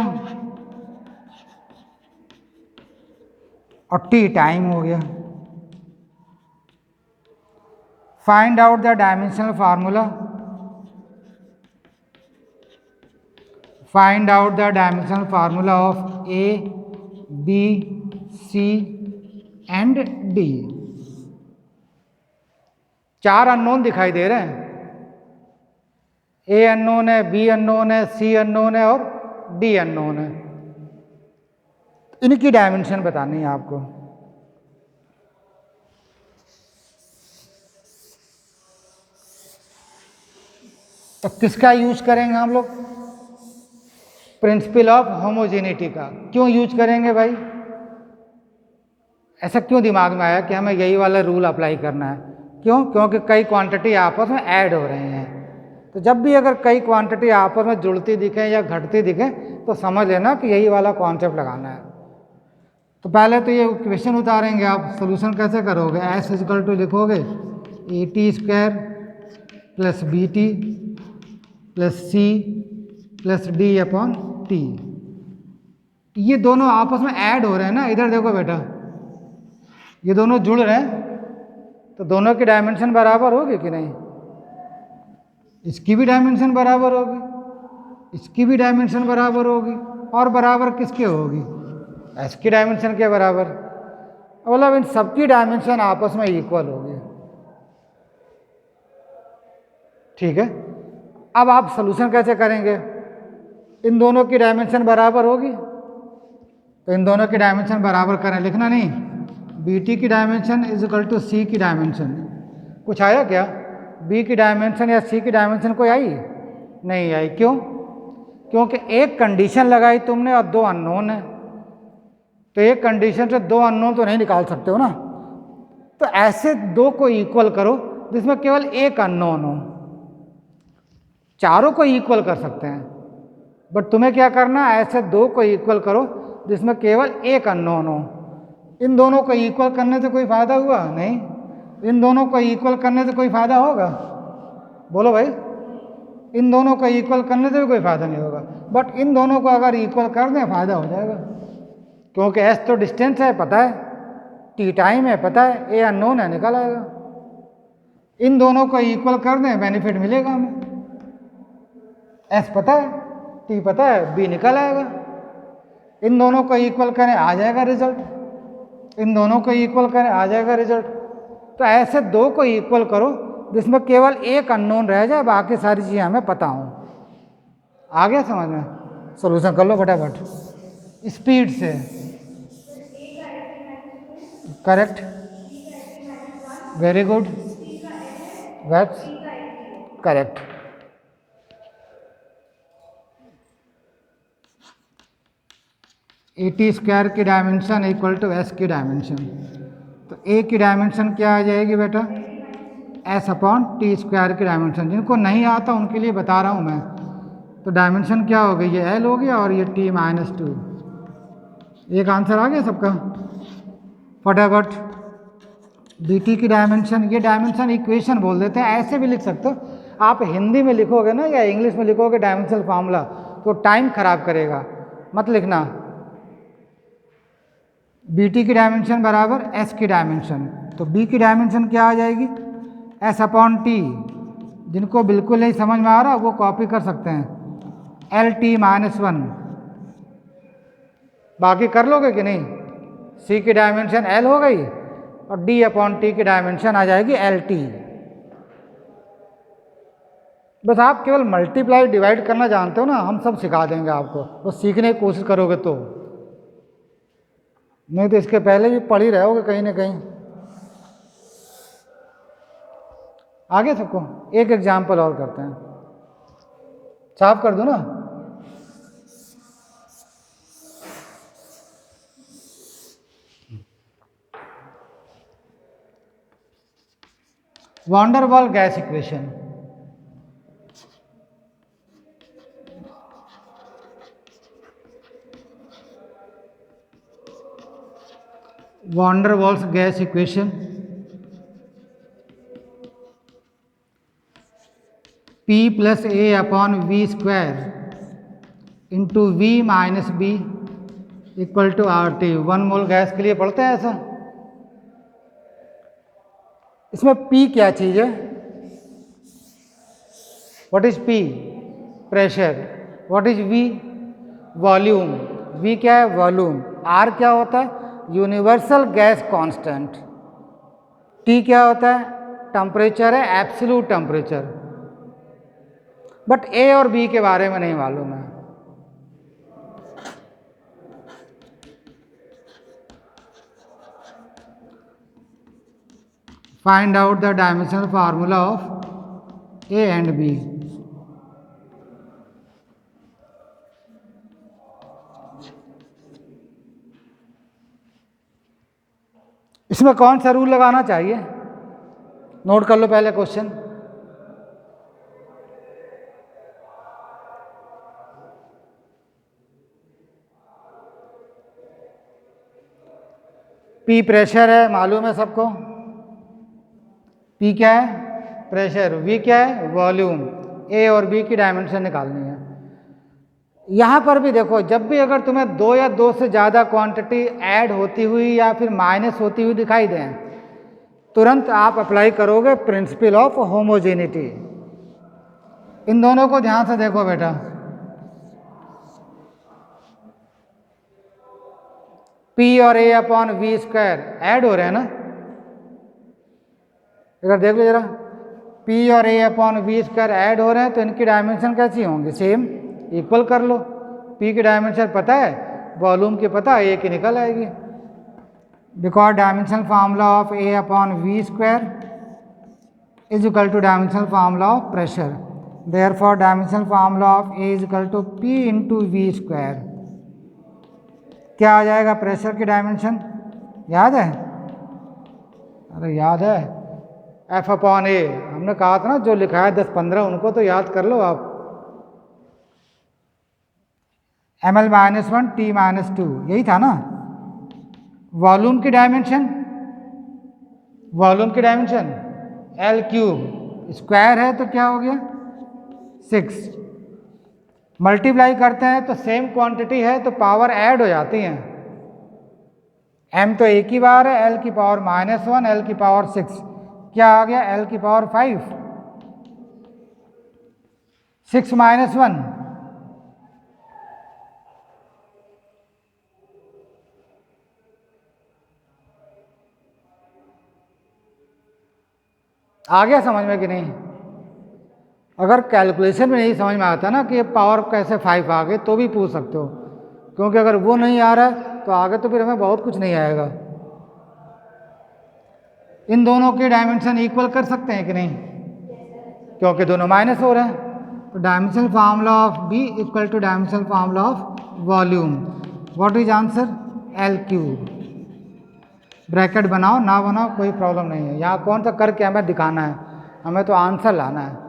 और टी टाइम हो गया। Find out the dimensional formula. Find out the dimensional formula of A, B, C and D. 4 unknown दिखाई दे रहे हैं। A अननोन है, B अननोन है, C अननोन है और D अननोन है। इनकी डायमेंशन बतानी है आपको। तो किसका यूज करेंगे हम लोग? प्रिंसिपल ऑफ होमोजेनिटी का। क्यों यूज करेंगे भाई? ऐसा क्यों दिमाग में आया कि हमें यही वाला रूल अप्लाई करना है? क्यों? क्योंकि कई क्वांटिटी आपस में ऐड हो रही हैं। तो जब भी अगर कई क्वांटिटी आपस में जुड़ती दिखें या घटती दिखें तो समझ लेना कि यही वाला कॉन्सेप्ट लगाना है। तो पहले तो ये इक्वेशन उतारेंगे आप। सोल्यूशन कैसे करोगे? एस इक्वल टू लिखोगे A T square plus B T plus C plus D upon T. ये दोनों आपस में ऐड हो रहे हैं ना। इधर देखो बेटा, ये दोनों जुड़ रहे हैं तो दोनों की डायमेंशन बराबर होगी कि नहीं? इसकी भी डायमेंशन बराबर होगी, इसकी भी डायमेंशन बराबर होगी, और बराबर किसके होगी? एस की डायमेंशन के बराबर। मतलब इन सबकी डायमेंशन आपस में इक्वल होगी। ठीक है, अब आप सॉल्यूशन कैसे करेंगे? इन दोनों की डायमेंशन बराबर होगी तो इन दोनों की डायमेंशन बराबर करें, लिखना नहीं। बी टी की डायमेंशन इज इक्वल टू सी की डायमेंशन। कुछ आया क्या? बी की डायमेंशन या सी की डायमेंशन कोई आई? नहीं आई। क्यों? क्योंकि एक कंडीशन लगाई तुमने और 2 अननोन है। तो एक कंडीशन से 2 अननोन तो नहीं निकाल सकते हो ना। तो ऐसे 2 को इक्वल करो जिसमें केवल एक अननोन हो। चारों को इक्वल कर सकते हैं, बट तुम्हें क्या करना है? ऐसे 2 को इक्वल करो जिसमें केवल एक अननोन हो। इन दोनों को इक्वल करने से कोई फायदा हुआ? नहीं। इन दोनों को इक्वल करने से कोई फायदा होगा? बोलो भाई। इन दोनों को इक्वल करने से भी कोई फ़ायदा नहीं होगा, बट इन दोनों को अगर इक्वल कर दें फ़ायदा हो जाएगा, क्योंकि एस तो डिस्टेंस है पता है, टी टाइम है पता है, ए अननोन है निकल आएगा। इन दोनों को इक्वल कर दें बेनिफिट मिलेगा हमें, एस पता है, टी पता है, बी निकल आएगा। इन दोनों को इक्वल करें आ जाएगा रिजल्ट, इन दोनों को इक्वल करें आ जाएगा रिजल्ट। तो ऐसे दो को इक्वल करो जिसमें केवल एक अननोन रह जाए, बाकी सारी चीज़ें हमें पता हों। आ गया समझ में? सोल्यूशन कर लो फटाफट स्पीड से। Correct, very good, that's correct. A T square की डायमेंशन इक्वल टू एस की डायमेंशन, तो ए की डायमेंशन क्या आ जाएगी बेटा? एस अपॉन टी स्क्वायर की डायमेंशन। जिनको नहीं आता उनके लिए बता रहा हूँ मैं, तो डायमेंशन क्या हो गई? ये एल हो गया और ये टी माइनस टू। एक आंसर आ गया सबका फटाफट। डी टी की डायमेंशन, ये डायमेंशन इक्वेशन बोल देते हैं, ऐसे भी लिख सकते हो आप। हिंदी में लिखोगे ना या इंग्लिश में लिखोगे डायमेंशनल फार्मूला तो टाइम खराब करेगा, मत लिखना। बी टी की डायमेंशन बराबर एस की डायमेंशन, तो बी की डायमेंशन क्या आ जाएगी? S upon T. जिनको बिल्कुल नहीं समझ में आ रहा वो कॉपी कर सकते हैं, एल टी माइनस वन। बाकी कर लोगे कि नहीं? सी की डायमेंशन एल हो गई और डी अपॉन टी की डायमेंशन आ जाएगी एल टी। बस आप केवल मल्टीप्लाई डिवाइड करना जानते हो ना, हम सब सिखा देंगे आपको, बस सीखने की कोशिश करोगे तो। नहीं तो इसके पहले भी पढ़ ही रहोगे कहीं ना कहीं। आगे सबको एक एग्जाम्पल और करते हैं, साफ कर दो ना। Van der Waal gas equation. Van der Waals gas equation, P plus A upon we square into V minus B equal to R T. 1 mole gas के लिए पढ़ते हैं ऐसा। इसमें P क्या चीज़ है? What is P? Pressure. What is V? Volume. V क्या है? वॉल्यूम। R क्या होता है? Universal gas constant. T क्या होता है? टेम्परेचर है, एब्सोल्यूट टेम्परेचर। बट A और B के बारे में नहीं मालूम है। Find out the dimensional formula of A and B। इसमें कौन सा रूल लगाना चाहिए? नोट कर लो पहले क्वेश्चन। P प्रेशर है, मालूम है सबको। P क्या है? प्रेशर। V क्या है? वॉल्यूम। A और B की डायमेंशन निकालनी है। यहाँ पर भी देखो, जब भी अगर तुम्हें दो या दो से ज़्यादा क्वांटिटी ऐड होती हुई या फिर माइनस होती हुई दिखाई दें, तुरंत आप अप्लाई करोगे प्रिंसिपल ऑफ होमोजेनिटी। इन दोनों को ध्यान से देखो बेटा। P और A upon we square add हो रहे हैं ना, इधर देख लो जरा। P और A upon we square add हो रहे हैं, तो इनकी डायमेंशन कैसी होंगी? सेम, इक्वल कर लो। P की डायमेंशन पता है, वॉल्यूम की पता है, A की निकल आएगी। Because dimensional formula of A upon we square is equal to dimensional formula of pressure, therefore dimensional formula of A is equal to P into V square. क्या आ जाएगा प्रेशर की डायमेंशन? याद है? अरे याद है, F अपॉन A। हमने कहा था ना जो लिखा है 10-15 उनको तो याद कर लो आप। ml माइनस 1 T माइनस 2, यही था ना। वॉल्यूम की डायमेंशन, वॉल्यूम की डायमेंशन L क्यूब, स्क्वायर है तो क्या हो गया? 6। मल्टीप्लाई करते हैं तो सेम क्वांटिटी है तो पावर ऐड हो जाती हैं। m तो एक ही बार है, l की पावर -1, l की पावर 6, क्या आ गया l की पावर 5, 6 - 1, आ गया समझ में कि नहीं? अगर कैलकुलेशन में नहीं समझ में आता ना कि ये पावर कैसे 5 आ गए तो भी पूछ सकते हो, क्योंकि अगर वो नहीं आ रहा है तो आगे तो फिर हमें बहुत कुछ नहीं आएगा। इन दोनों के डायमेंशन इक्वल कर सकते हैं कि नहीं, क्योंकि दोनों माइनस हो रहे हैं। तो dimensional formula of B equal to dimensional formula of volume. What is answer? L3। Bracket बनाओ ना बनाओ कोई प्रॉब्लम नहीं है, यहाँ कौन सा करके हमें दिखाना है, हमें तो आंसर लाना है।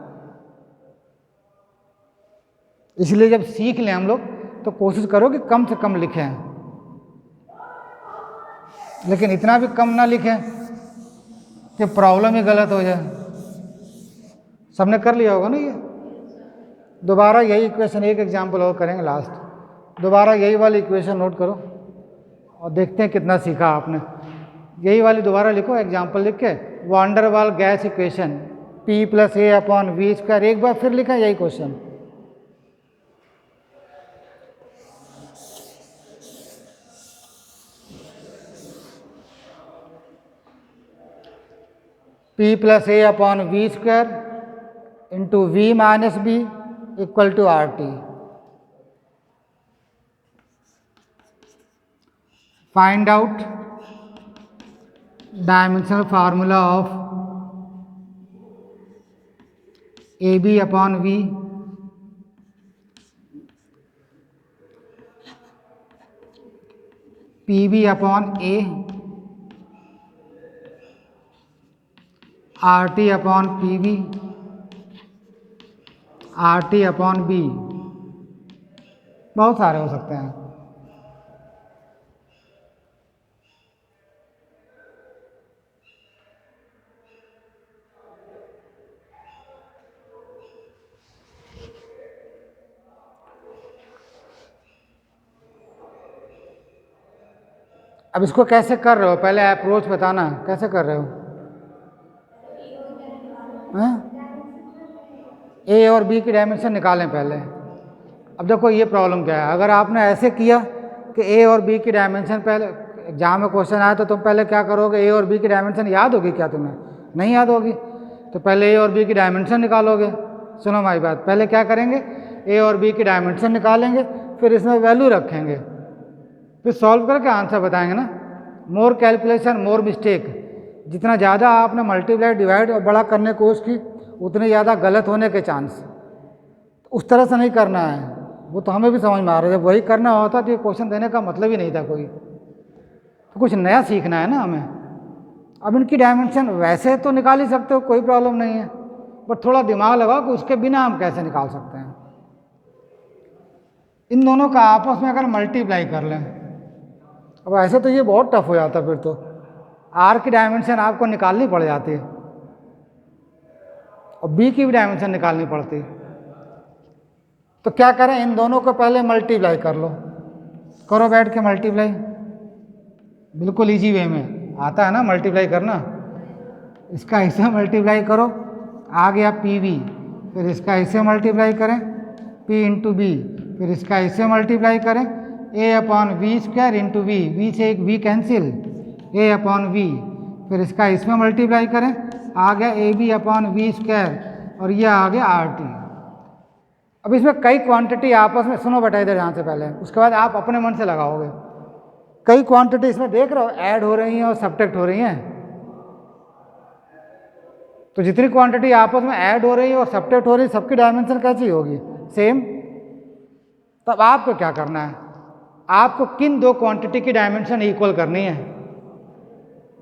इसलिए जब सीख लें हम लोग तो कोशिश करो कि कम से कम लिखें, लेकिन इतना भी कम ना लिखें कि प्रॉब्लम ही गलत हो जाए। सबने कर लिया होगा ना ये? दोबारा यही इक्वेशन, एक एग्जाम्पल और करेंगे लास्ट। दोबारा यही वाली इक्वेशन नोट करो और देखते हैं कितना सीखा आपने। यही वाली दोबारा लिखो एग्जाम्पल लिख के, von der Waal gas equation P + A/v²। एक बार फिर लिखा यही question. P + A/v² into v - b equal to RT। Find out dimensional formula of AB/v PB/A RT/PB RT/B। बहुत सारे हो सकते हैं। अब इसको कैसे कर रहे हो, पहले अप्रोच बताना, कैसे कर रहे हो? ए और बी की डायमेंशन निकालें पहले। अब देखो ये प्रॉब्लम क्या है, अगर आपने ऐसे किया कि ए और बी की डायमेंशन, पहले एग्जाम में क्वेश्चन आया तो तुम पहले क्या करोगे, ए और बी की डायमेंशन याद होगी क्या तुम्हें? नहीं याद होगी, तो पहले ए और बी की डायमेंशन निकालोगे। सुनो हमारी बात, पहले क्या करेंगे, ए और बी की डायमेंशन निकालेंगे, फिर इसमें वैल्यू रखेंगे, फिर सॉल्व करके आंसर बताएंगे ना। मोर कैलकुलेशन मोर मिस्टेक। जितना ज़्यादा आपने मल्टीप्लाई डिवाइड और बड़ा करने की कोशिश की उतने ज़्यादा गलत होने के चांस। उस तरह से नहीं करना है, वो तो हमें भी समझ में आ रहा है। जब वही करना होता तो ये क्वेश्चन देने का मतलब ही नहीं था कोई। तो कुछ नया सीखना है ना हमें। अब इनकी डायमेंशन वैसे तो निकाल ही सकते हो, कोई प्रॉब्लम नहीं है, पर थोड़ा दिमाग लगाओ कि उसके बिना हम कैसे निकाल सकते हैं। इन दोनों का आपस में अगर मल्टीप्लाई कर लें, अब ऐसे तो ये बहुत टफ हो जाता, फिर तो आर की डायमेंशन आपको निकालनी पड़ जाती है और बी की भी डायमेंशन निकालनी पड़ती। तो क्या करें, इन दोनों को पहले मल्टीप्लाई कर लो। करो बैठ के मल्टीप्लाई, बिल्कुल इजी वे में आता है ना मल्टीप्लाई करना। इसका ऐसे मल्टीप्लाई करो, आ गया PV, फिर इसका ऐसे मल्टीप्लाई करें P × B, फिर इसका ऐसे मल्टीप्लाई करें A/v² इंटू v से एक v कैंसिल, A/v, फिर इसका इसमें मल्टीप्लाई करें, आ गया AB/v² और ये आ गया RT। अब इसमें कई क्वांटिटी आपस में, सुनो बेटा इधर यहाँ से पहले, उसके बाद आप अपने मन से लगाओगे। कई क्वांटिटी इसमें देख रहे हो ऐड हो रही हैं और सब्ट्रैक्ट हो रही हैं। तो जितनी क्वांटिटी आपस में ऐड हो रही है और सब्ट्रैक्ट हो रही है, सबकी डायमेंशन कैसी होगी? सेम। तब आपको क्या करना है, आपको किन दो क्वांटिटी की डायमेंशन इक्वल करनी है?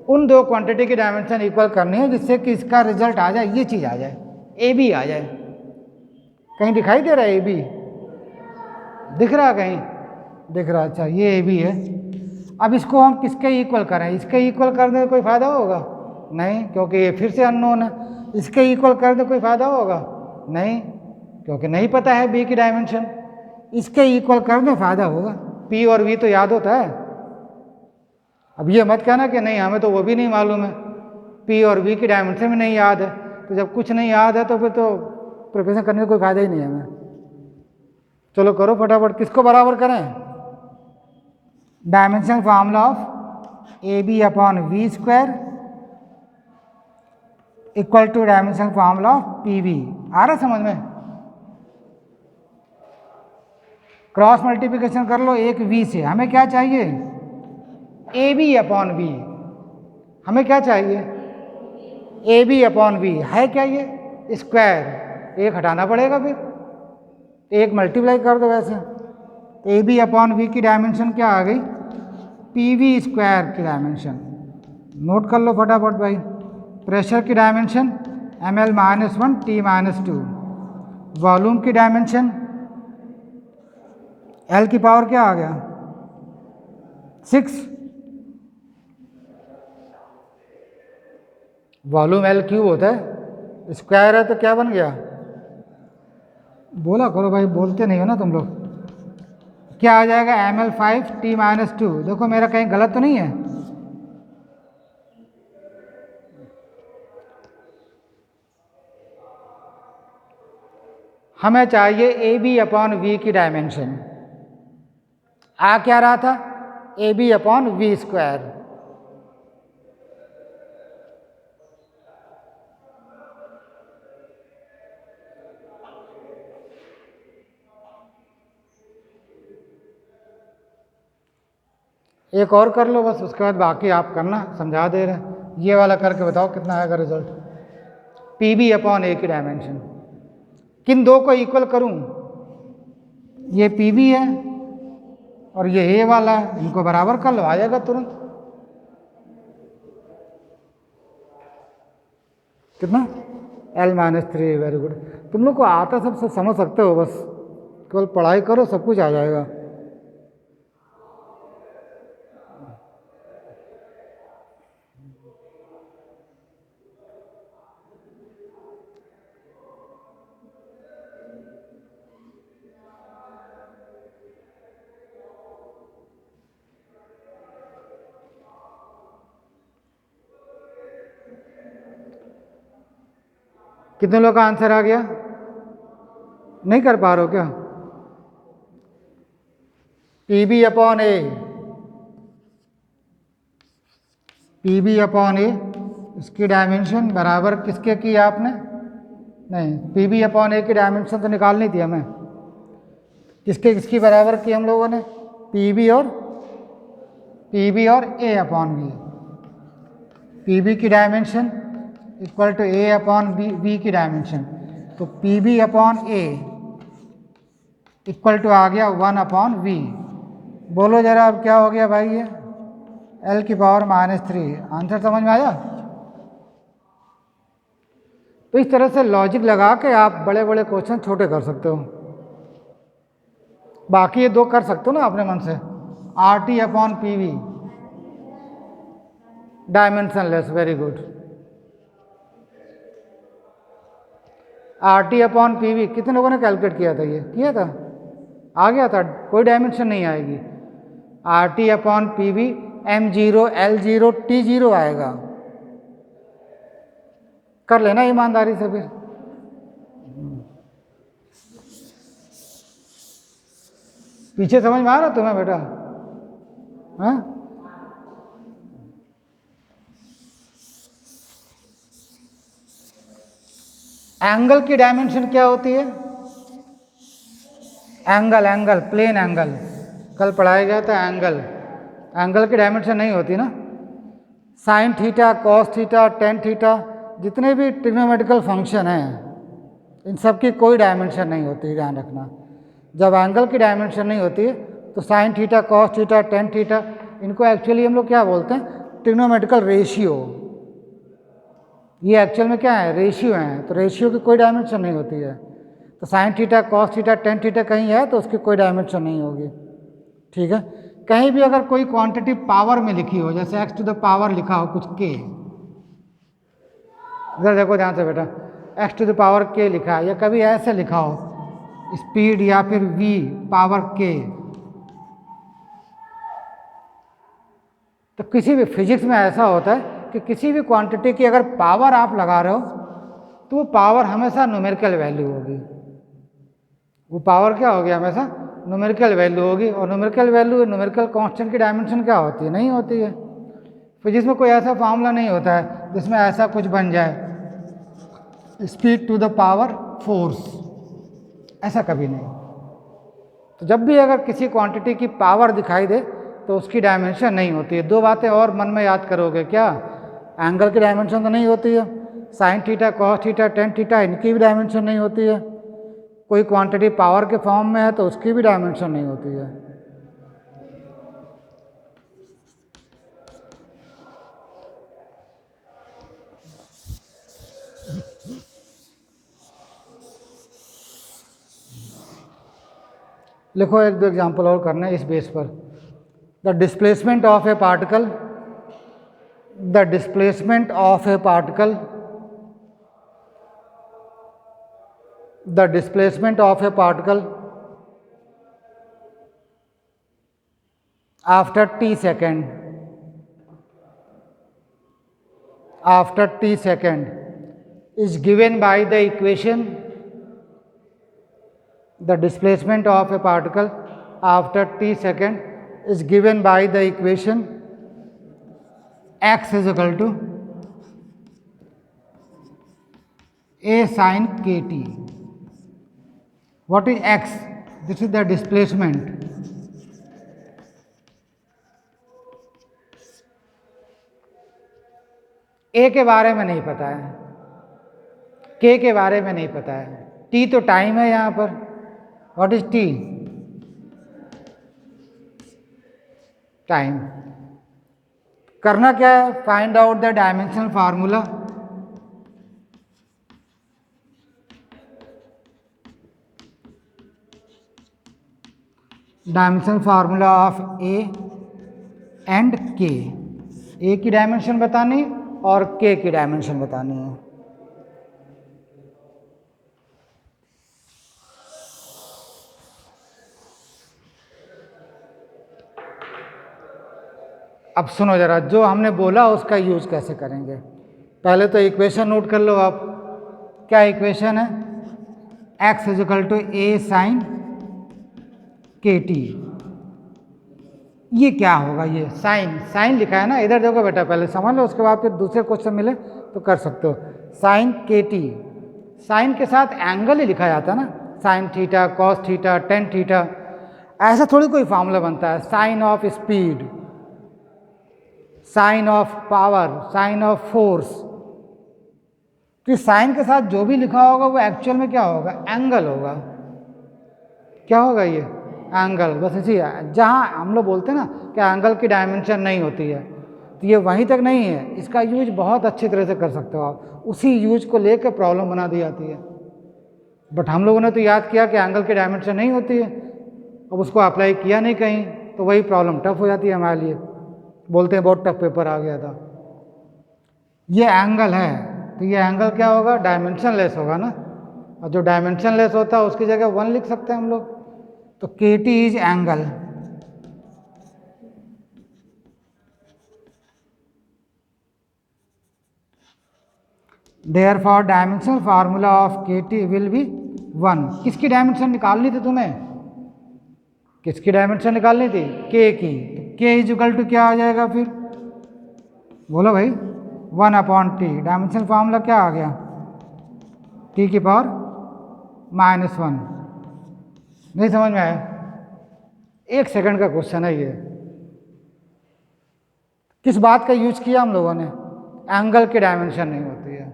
उन दो क्वांटिटी की डायमेंशन इक्वल करनी है जिससे कि इसका रिजल्ट आ जाए, ये चीज़ आ जाए, AB आ जाए। कहीं दिखाई दे रहा है AB? दिख रहा है कहीं? दिख रहा, अच्छा ये AB है। अब इसको हम किसके इक्वल करें? इसके इक्वल करने से कोई फ़ायदा होगा? नहीं, क्योंकि ये फिर से अननोन है। इसके इक्वल करने से कोई फ़ायदा होगा? नहीं। क्योंकि नहीं पता है b की डायमेंशन। इसके इक्वल करने फ़ायदा होगा, p और v तो याद होता है। अब ये मत कहना कि नहीं हमें तो वो भी नहीं मालूम है, p और v की डायमेंशन भी नहीं याद है। तो जब कुछ नहीं याद है तो फिर तो प्रिपरेशन करने का कोई फ़ायदा ही नहीं है हमें। चलो करो फटाफट, किसको बराबर करें? Dimension formula of a B upon we square equal to dimension formula of p v. आ रहा समझ में? क्रॉस मल्टीप्लिकेशन कर लो एक v से। हमें क्या चाहिए? A B upon V. हमें क्या चाहिए? ए बी अपॉन वी है क्या ये? स्क्वायर, एक हटाना पड़ेगा, फिर एक मल्टीप्लाई कर दो वैसे। ए बी अपॉन वी की डायमेंशन क्या आ गई? पी वी स्क्वायर की डायमेंशन। नोट कर लो फटाफट भाई। प्रेशर की dimension ml minus 1 t minus 2। Volume की डायमेंशन L की पावर क्या आ गया? 6। वॉल्यूम L क्यूब होता है, स्क्वायर है तो क्या बन गया? बोला करो भाई, बोलते नहीं हो ना तुम लोग। क्या आ जाएगा? ml 5 t minus 2। देखो मेरा कहीं गलत तो नहीं है? हमें चाहिए ए बी अपॉन वी की डायमेंशन। आ क्या रहा था? A B upon we square. एक और कर लो बस, उसके बाद बाकी आप करना, समझा दे रहे। ये वाला करके बताओ कितना आएगा रिजल्ट। पी बी अपॉन ए की डायमेंशन किन दो को इक्वल करूं? ये पी बी है और ये ए वाला है, इनको बराबर कर लो, आ जाएगा तुरंत। कितना? L minus 3। Very good. तुम लोग को आता सब समझ सकते हो, बस केवल पढ़ाई करो, सब कुछ आ जाएगा। कितने लोग का आंसर आ गया? नहीं कर पा रहे हो क्या? पी बी अपॉन ए, पी बी अपॉन ए, इसकी डायमेंशन बराबर किसके की आपने? नहीं, पी बी अपॉन ए की डायमेंशन तो निकालनी थी हमें। किसके किसकी बराबर की हम लोगों ने? पी बी और a upon v. P b की dimension equal to a upon b की डायमेंशन। तो p b upon a equal to आ गया 1 अपॉन वी। बोलो जरा अब क्या हो गया भाई? ये L की पावर माइनस 3। आंसर समझ में आया? तो इस तरह से लॉजिक लगा के आप बड़े बड़े क्वेश्चन छोटे कर सकते हो। बाकी ये दो कर सकते हो ना अपने मन से। R T upon P V dimension less. Very good. R T upon P V कितने लोगों ने कैलकुलेट किया था? ये किया था? आ गया था? कोई डायमेंशन नहीं आएगी। R T upon P V M0 L0 T0 आएगा। कर लेना ईमानदारी से फिर। पीछे समझ में आ रहा तुम्हें बेटा? हाँ, एंगल की डायमेंशन क्या होती है? एंगल प्लेन एंगल कल पढ़ाया गया था। एंगल की डायमेंशन नहीं होती ना। Sine theta, cos theta, tan theta, जितने भी ट्रिग्नोमेट्रिकल फंक्शन हैं, इन सब की कोई डायमेंशन नहीं होती, ध्यान रखना। जब एंगल की डायमेंशन नहीं होती तो sign theta, cos theta, tan theta, इनको एक्चुअली हम लोग क्या बोलते हैं? Trigonometrical ratio. ये एक्चुअल में क्या है? रेशियो हैं। तो रेशियो की कोई डायमेंशन नहीं होती है। तो sign theta, cos theta, tan theta कहीं है तो उसकी कोई डायमेंशन नहीं होगी। ठीक है? कहीं भी अगर कोई क्वांटिटी पावर में लिखी हो, जैसे एक्स टू द पावर लिखा हो कुछ के, इधर देखो ध्यान से बेटा, एक्स टू द पावर के लिखा है, या कभी ऐसे लिखा हो स्पीड या फिर v पावर k। तो किसी भी फिजिक्स में ऐसा होता है कि किसी भी क्वांटिटी की अगर पावर आप लगा रहे हो तो वो पावर हमेशा न्यूमेरिकल वैल्यू होगी। वो पावर क्या होगी? हमेशा न्यूमेरिकल वैल्यू होगी। और न्यूमेरिकल वैल्यू न्यूमेरिकल कांस्टेंट की डायमेंशन क्या होती है? नहीं होती है। फिजिक्स में कोई ऐसा फार्मूला नहीं होता है जिसमें ऐसा कुछ बन जाए speed to the power force, ऐसा कभी नहीं। तो जब भी अगर किसी क्वांटिटी की पावर दिखाई दे तो उसकी डायमेंशन नहीं होती है। दो बातें और मन में याद करोगे क्या? एंगल की डायमेंशन तो नहीं होती है, sign theta, cos theta, tan theta, इनकी भी डायमेंशन नहीं होती है। कोई क्वांटिटी पावर के फॉर्म में है तो उसकी भी डायमेंशन नहीं होती है। लिखो एक दो एग्जांपल और करना है इस बेस पर। The displacement of a particle, the displacement of a particle, the displacement of a particle after t second, after t second is given by the equation, the displacement of a particle after t second is given by the equation x is equal to a sin kt. What is x? This is the displacement. a के बारे में नहीं पता है, k के बारे में नहीं पता है, t तो टाइम है यहाँ पर। What is t? टाइम। करना क्या है? Find out the dimensional formula. Dimensional formula of A and के। ए की डायमेंशन बतानी और के की डायमेंशन बतानी है। अब सुनो जरा, जो हमने बोला उसका यूज कैसे करेंगे। पहले तो इक्वेशन नोट कर लो आप। क्या इक्वेशन है? x is equal to A sine K T. ये क्या होगा? ये साइन, साइन लिखा है ना, इधर देखो बेटा, पहले समझ लो, उसके बाद फिर दूसरे क्वेश्चन मिले तो कर सकते हो। साइन के टी, साइन के साथ एंगल ही लिखा जाता है ना, sine theta, cos theta, tan theta. ऐसा थोड़ी कोई फार्मूला बनता है। Sine of speed, sine of power, sine of force. तो साइन के साथ जो भी लिखा होगा वो एक्चुअल में क्या होगा? एंगल होगा। क्या होगा? ये एंगल। बस इसी है। जहाँ हम लोग बोलते हैं ना कि एंगल की डायमेंशन नहीं होती है, तो ये वहीं तक नहीं है। इसका यूज बहुत अच्छी तरह से कर सकते हो आप। उसी यूज को लेकर प्रॉब्लम बना दी जाती है। बट हम लोगों ने तो याद किया कि एंगल की डायमेंशन नहीं होती है, अब उसको अप्लाई किया नहीं कहीं, तो वही प्रॉब्लम टफ हो जाती है हमारे लिए। बोलते हैं बहुत टफ पेपर आ गया था। ये एंगल है, तो ये एंगल क्या होगा? डायमेंशन लेस होगा ना। और जो डायमेंशन लेस होता है उसकी जगह 1 लिख सकते हैं हम लोग। तो के T is angle. Therefore dimensional formula of K T will be 1। किसकी डायमेंशन निकालनी थी तुम्हें? किसकी डायमेंशन निकालनी थी? के की। तो के इज इक्वल टू क्या आ जाएगा फिर? बोलो भाई, 1/t। डायमेंशनल फार्मूला क्या आ गया? t की पावर -1। नहीं समझ में आया? 1 सेकंड का क्वेश्चन है ये। किस बात का यूज किया हम लोगों ने? एंगल की डायमेंशन नहीं होती है।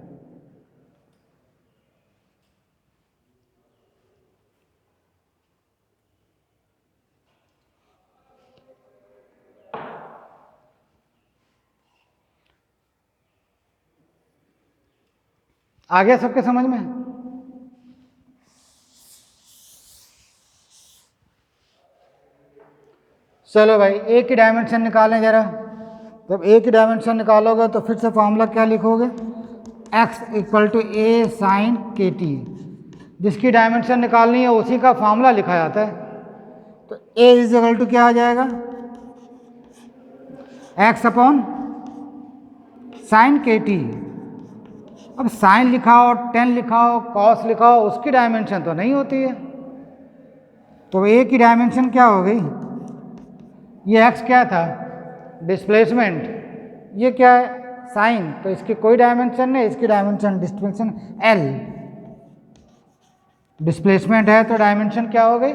आ गया सबके समझ में? चलो भाई, ए की डायमेंशन निकालें जरा। जब ए की डायमेंशन निकालोगे तो फिर से फॉर्मूला क्या लिखोगे? x equal to A sine K T. जिसकी डायमेंशन निकालनी है उसी का फॉर्मूला लिखा जाता है। तो A इज इक्वल टू क्या आ जाएगा, x upon sine K T. अब साइन लिखा हो, टेन लिखा हो, कॉस लिखा हो, उसकी डायमेंशन तो नहीं होती है। तो A की डायमेंशन क्या हो गई, ये x क्या था, डिस्प्लेसमेंट, ये क्या है साइन, तो इसकी कोई डायमेंशन नहीं, इसकी डायमेंशन डिस्प्लेसमेंट L, डिस्प्लेसमेंट है तो डायमेंशन क्या हो गई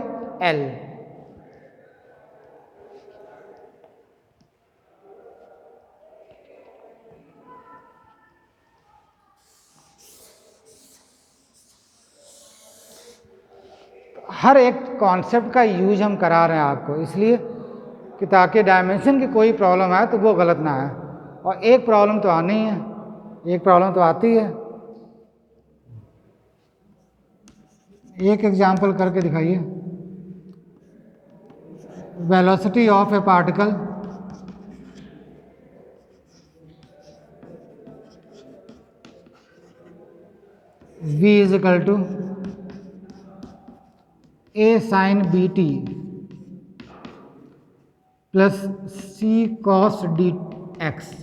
L। हर एक कॉन्सेप्ट का यूज हम करा रहे हैं आपको, इसलिए कि ताकि डायमेंशन की कोई प्रॉब्लम आए तो वो गलत ना आए। और एक प्रॉब्लम तो आनी है, एक प्रॉब्लम तो आती है। एक एग्जांपल करके दिखाइए। Velocity of a particle v is equal to a sine B T plus c cos D X.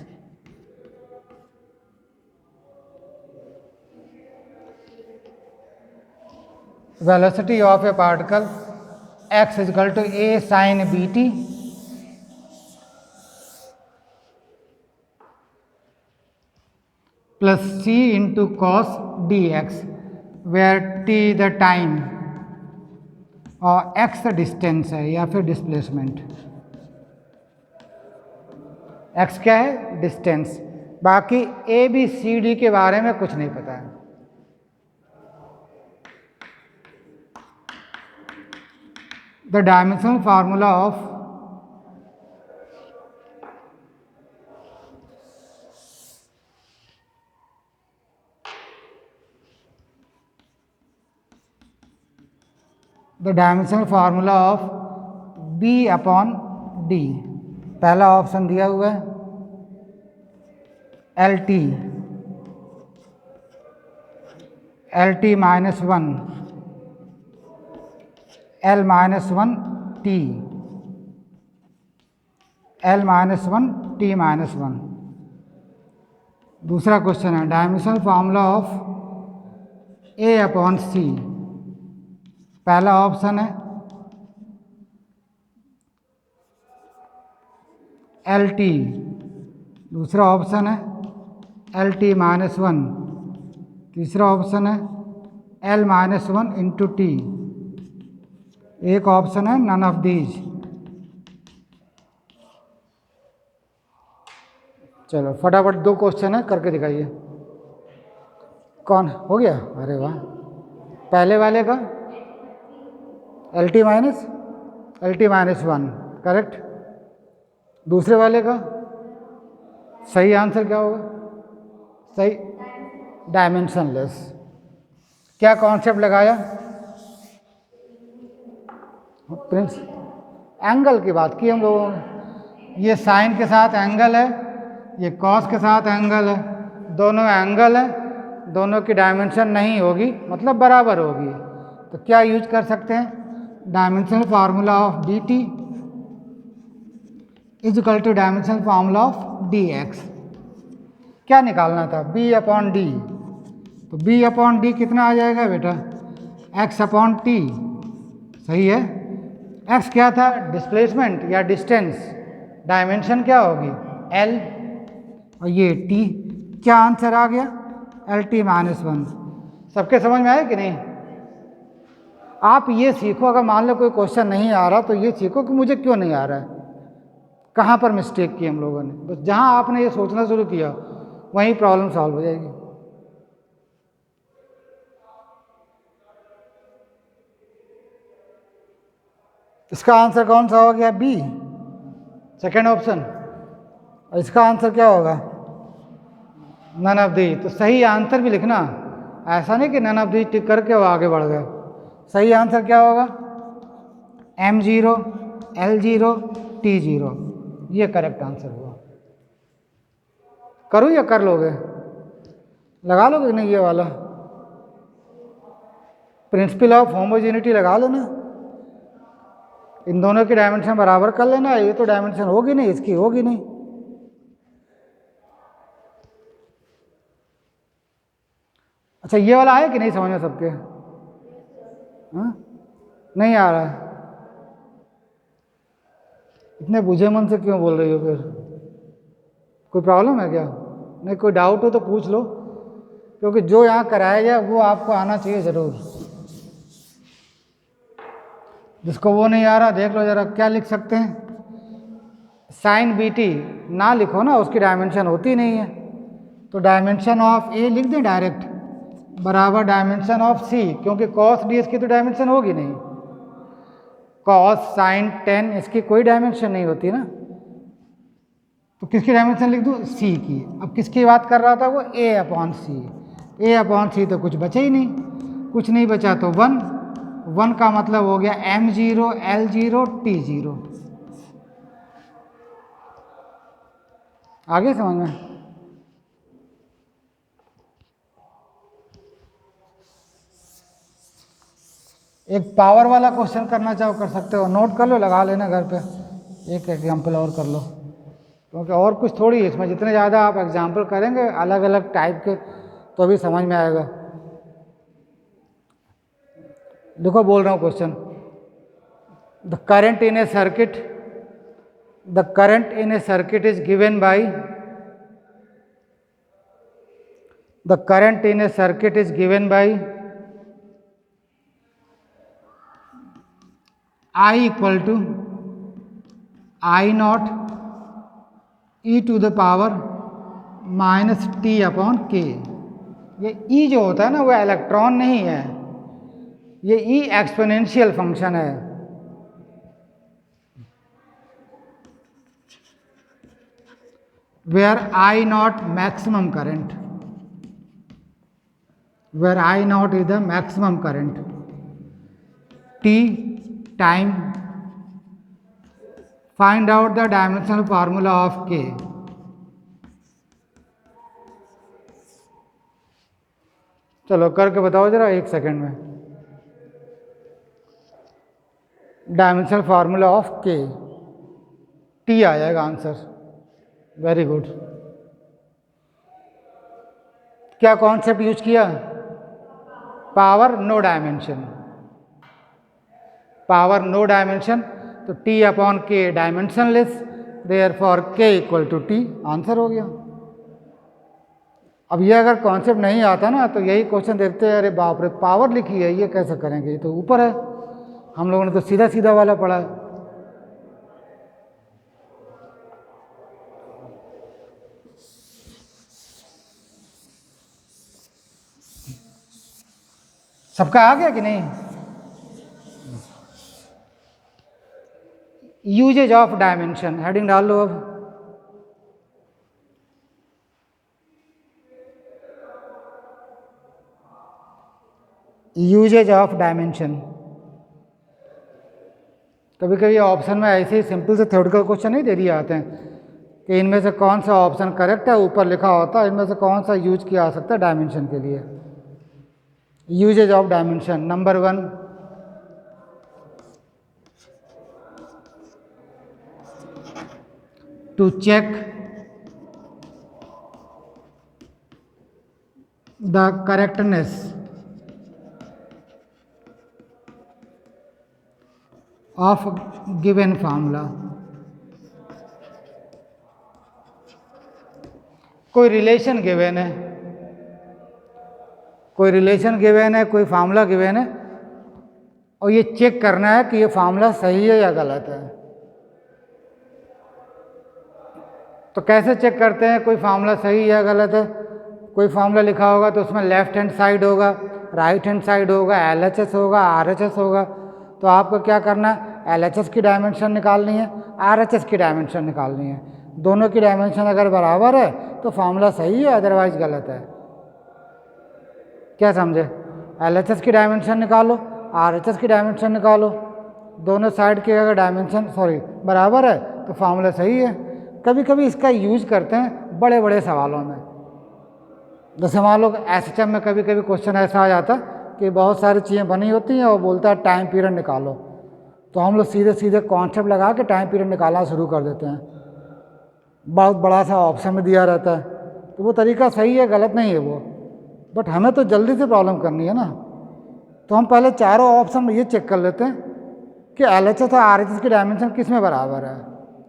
Velocity of a particle x is equal to a sine B T plus c into cos D X, where t the time और x distance है या फिर displacement. x क्या है, distance. बाकी A B C D के बारे में कुछ नहीं पता है। The dimensional formula of the dimensional formula of b upon d, पहला ऑप्शन दिया हुआ है LT, LT minus one, L minus one T, L minus one T minus one. दूसरा क्वेश्चन है dimensional formula of A upon C, पहला option है LT, दूसरा option है LT माइनस वन, तीसरा ऑप्शन है L minus one into T, एक option है नन ऑफ दीज। चलो फटाफट दो क्वेश्चन है करके दिखाइए। कौन हो गया, अरे वाह। पहले वाले का LT माइनस वन करेक्ट। दूसरे वाले का सही आंसर क्या होगा, सही डायमेंशनलेस। क्या कॉन्सेप्ट लगाया प्रिंस, एंगल की बात की हम लोगों ने। ये साइन के साथ एंगल है, ये कॉस के साथ एंगल है, दोनों एंगल है, दोनों की डायमेंशन नहीं होगी मतलब बराबर होगी। तो क्या यूज कर सकते हैं, dimensional formula of D T is equal to dimensional formula of D x. क्या निकालना था, b अपॉन डी, तो b अपॉन डी कितना आ जाएगा बेटा, x अपॉन टी, सही है। x क्या था, डिस्प्लेसमेंट या डिस्टेंस, डायमेंशन क्या होगी l, और ये t, क्या आंसर आ गया LT माइनस वन। सबके समझ में आया कि नहीं। आप ये सीखो, अगर मान लो कोई क्वेश्चन नहीं आ रहा तो ये सीखो कि मुझे क्यों नहीं आ रहा है, कहाँ पर मिस्टेक की हम लोगों ने। बस जहाँ आपने ये सोचना शुरू किया वहीं प्रॉब्लम सॉल्व हो जाएगी। इसका आंसर कौन सा हो गया, बी, सेकेंड ऑप्शन। और इसका आंसर क्या होगा, नन ऑफ दी। तो सही आंसर भी लिखना, ऐसा नहीं कि नन ऑफ दी टिक करके वो आगे बढ़ गए। सही आंसर क्या होगा, M0 L0 T0, ये करेक्ट आंसर हुआ। करूँ या कर लोगे, लगा लोगे नहीं ये वाला। प्रिंसिपल ऑफ होमोजेनिटी लगा लो ना, इन दोनों की डायमेंशन बराबर कर लेना, ये तो डायमेंशन होगी नहीं, इसकी होगी नहीं। अच्छा ये वाला आया कि नहीं समझ में सबके? हाँ नहीं आ रहा है? इतने बुझे मन से क्यों बोल रही हो फिर? कोई प्रॉब्लम है क्या? नहीं कोई डाउट हो तो पूछ लो, क्योंकि जो यहाँ कराया जाए वो आपको आना चाहिए ज़रूर। जिसको वो नहीं आ रहा देख लो जरा, क्या लिख सकते हैं? साइन बी टी ना लिखो ना, उसकी डायमेंशन होती नहीं है, तो डायमेंशन ऑफ ए लिख दें डायरेक्ट बराबर डायमेंशन ऑफ सी, क्योंकि कॉस डी इसकी तो डायमेंशन होगी नहीं, कॉस साइन टेन इसकी कोई डायमेंशन नहीं होती ना, तो किसकी डायमेंशन लिख दूँ? सी की। अब किसकी बात कर रहा था वो? ए अपॉन सी। ए अपॉन सी तो कुछ बचा ही नहीं, कुछ नहीं बचा तो 1, 1 का मतलब हो गया m0 l0 t0। आगे समझ में? एक पावर वाला क्वेश्चन करना चाहो कर सकते हो, नोट कर लो, लगा लेना घर पे, एक एग्जाम्पल और कर लो, क्योंकि और कुछ थोड़ी है इसमें, जितने ज़्यादा आप एग्जाम्पल करेंगे अलग अलग टाइप के तो भी समझ में आएगा। देखो बोल रहा हूँ question, the current in a circuit, the current in a circuit is given by, the current in a circuit is given by I equal to I nought E to the power minus T upon K. ये ई जो होता है ना वो electron नहीं है, ये E exponential function है। Where I nought maximum current, where I nought is the maximum current, T time, find out the dimensional formula of K. चलो करके बताओ जरा 1 सेकेंड में। Dimensional formula of K, T आ जाएगा आंसर। Very good. क्या concept use किया? Power no dimension, power no dimension, तो T upon K dimensionless, therefore K equal to T, answer हो गया। अब ये अगर कॉन्सेप्ट नहीं आता ना तो यही क्वेश्चन देखते हैं, अरे बाप रे पावर लिखी है ये कैसे करेंगे, ये तो ऊपर है, हम लोगों ने तो सीधा सीधा वाला पढ़ा है। सबका आ गया कि नहीं? यूजेज ऑफ डायमेंशन हेडिंग डाल लो अब। यूजेज ऑफ डायमेंशन, कभी कभी ऑप्शन में ऐसे ही सिंपल से थ्योरेटिकल क्वेश्चन नहीं दे दिए आते हैं कि इनमें से कौन सा ऑप्शन करेक्ट है, ऊपर लिखा होता है इनमें से कौन सा यूज किया जा सकता है डायमेंशन के लिए। Usages of dimension, number 1, to check the correctness of given formula। कोई रिलेशन गिवन है, कोई रिलेशन गिवन है, कोई फार्मूला गिवन है, और ये चेक करना है कि ये फार्मूला सही है या गलत है। तो कैसे चेक करते हैं कोई फार्मूला सही या गलत है? कोई फार्मूला लिखा होगा तो उसमें लेफ्ट हैंड साइड होगा, राइट हैंड साइड होगा, LHS होगा, RHS होगा, तो आपको क्या करना है? LHS की डायमेंशन निकालनी है, RHS की डायमेंशन निकालनी है। दोनों की डायमेंशन अगर बराबर है तो फार्मूला सही है, अदरवाइज गलत है। क्या समझे? LHS की डायमेंशन निकालो, RHS की डायमेंशन निकालो, दोनों साइड की अगर डायमेंशन बराबर है तो फार्मूला सही है। कभी कभी इसका यूज करते हैं बड़े बड़े सवालों में, जैसे मान लो SHM में कभी कभी क्वेश्चन ऐसा आ जाता कि बहुत सारी चीज़ें बनी होती हैं और बोलता है टाइम पीरियड निकालो, तो हम लोग सीधे सीधे कॉन्सेप्ट लगा के टाइम पीरियड निकालना शुरू कर देते हैं। बहुत बड़ा सा ऑप्शन में दिया रहता है, तो वो तरीका सही है, गलत नहीं है वो, बट हमें तो जल्दी से प्रॉब्लम करनी है ना। तो हम पहले चारों ऑप्शन में ये चेक कर लेते हैं कि LHS और RHS की डायमेंशन किस में बराबर है।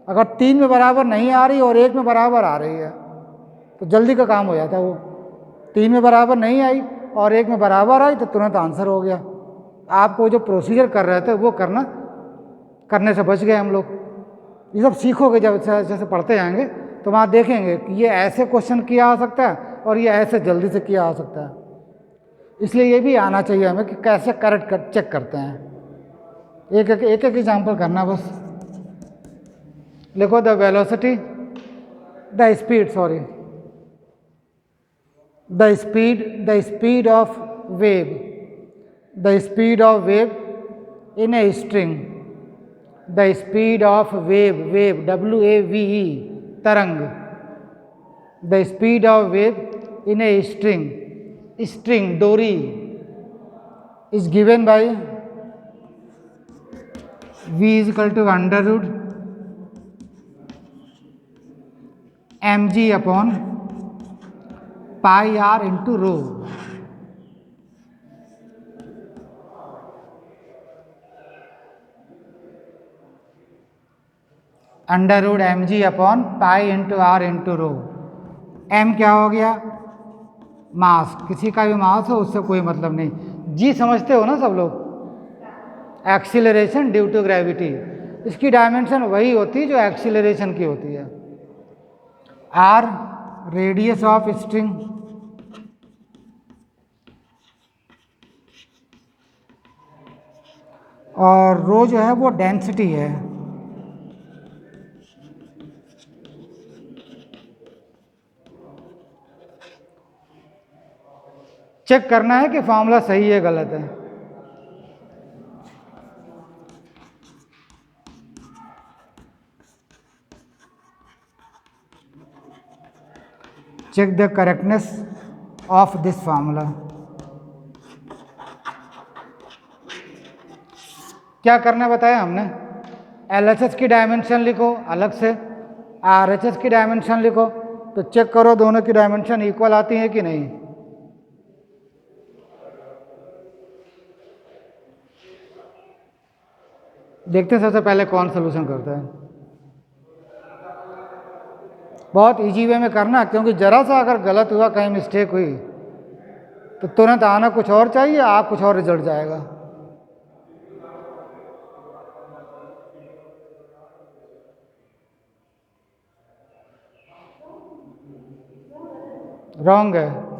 अगर 3 में बराबर नहीं आ रही और 1 में बराबर आ रही है तो जल्दी का काम हो जाता है। वो 3 में बराबर नहीं आई और 1 में बराबर आई तो तुरंत आंसर हो गया। आपको जो प्रोसीजर कर रहे थे वो करने से बच गए हम लोग। ये सब सीखोगे जब जैसे पढ़ते जाएंगे तो वहाँ देखेंगे कि ये ऐसे क्वेश्चन किया आ सकता है और ये ऐसे जल्दी से किया आ सकता है। इसलिए ये भी आना चाहिए हमें कि कैसे चेक करते हैं। एक एग्जाम्पल करना बस। लिखो the velocity the speed of wave in a string, the speed of wave WAVE तरंग, the speed of wave in a string डोरी is given by V is equal to under root mg upon pi r into rho. Under root mg upon pi into r into rho. m क्या हो गया? मास, किसी का भी मास हो उससे कोई मतलब नहीं। g समझते हो ना सब लोग? एक्सीलरेशन ड्यू टू ग्रेविटी, इसकी डायमेंशन वही होती है जो एक्सीलरेशन की होती है। r रेडियस ऑफ स्ट्रिंग, और रो जो है वो डेंसिटी है। चेक करना है कि फॉर्मूला सही है गलत है। Check the correctness of this formula. क्या करना बताया हमने? LHS की डायमेंशन लिखो अलग से, RHS की डायमेंशन लिखो, तो चेक करो दोनों की डायमेंशन इक्वल आती है कि नहीं। देखते हैं सबसे पहले कौन सोल्यूशन करता है। बहुत इजी वे में करना, क्योंकि जरा सा अगर गलत हुआ, कहीं मिस्टेक हुई तो तुरंत आना कुछ और चाहिए, आप कुछ और रिजल्ट जाएगा। रॉन्ग है।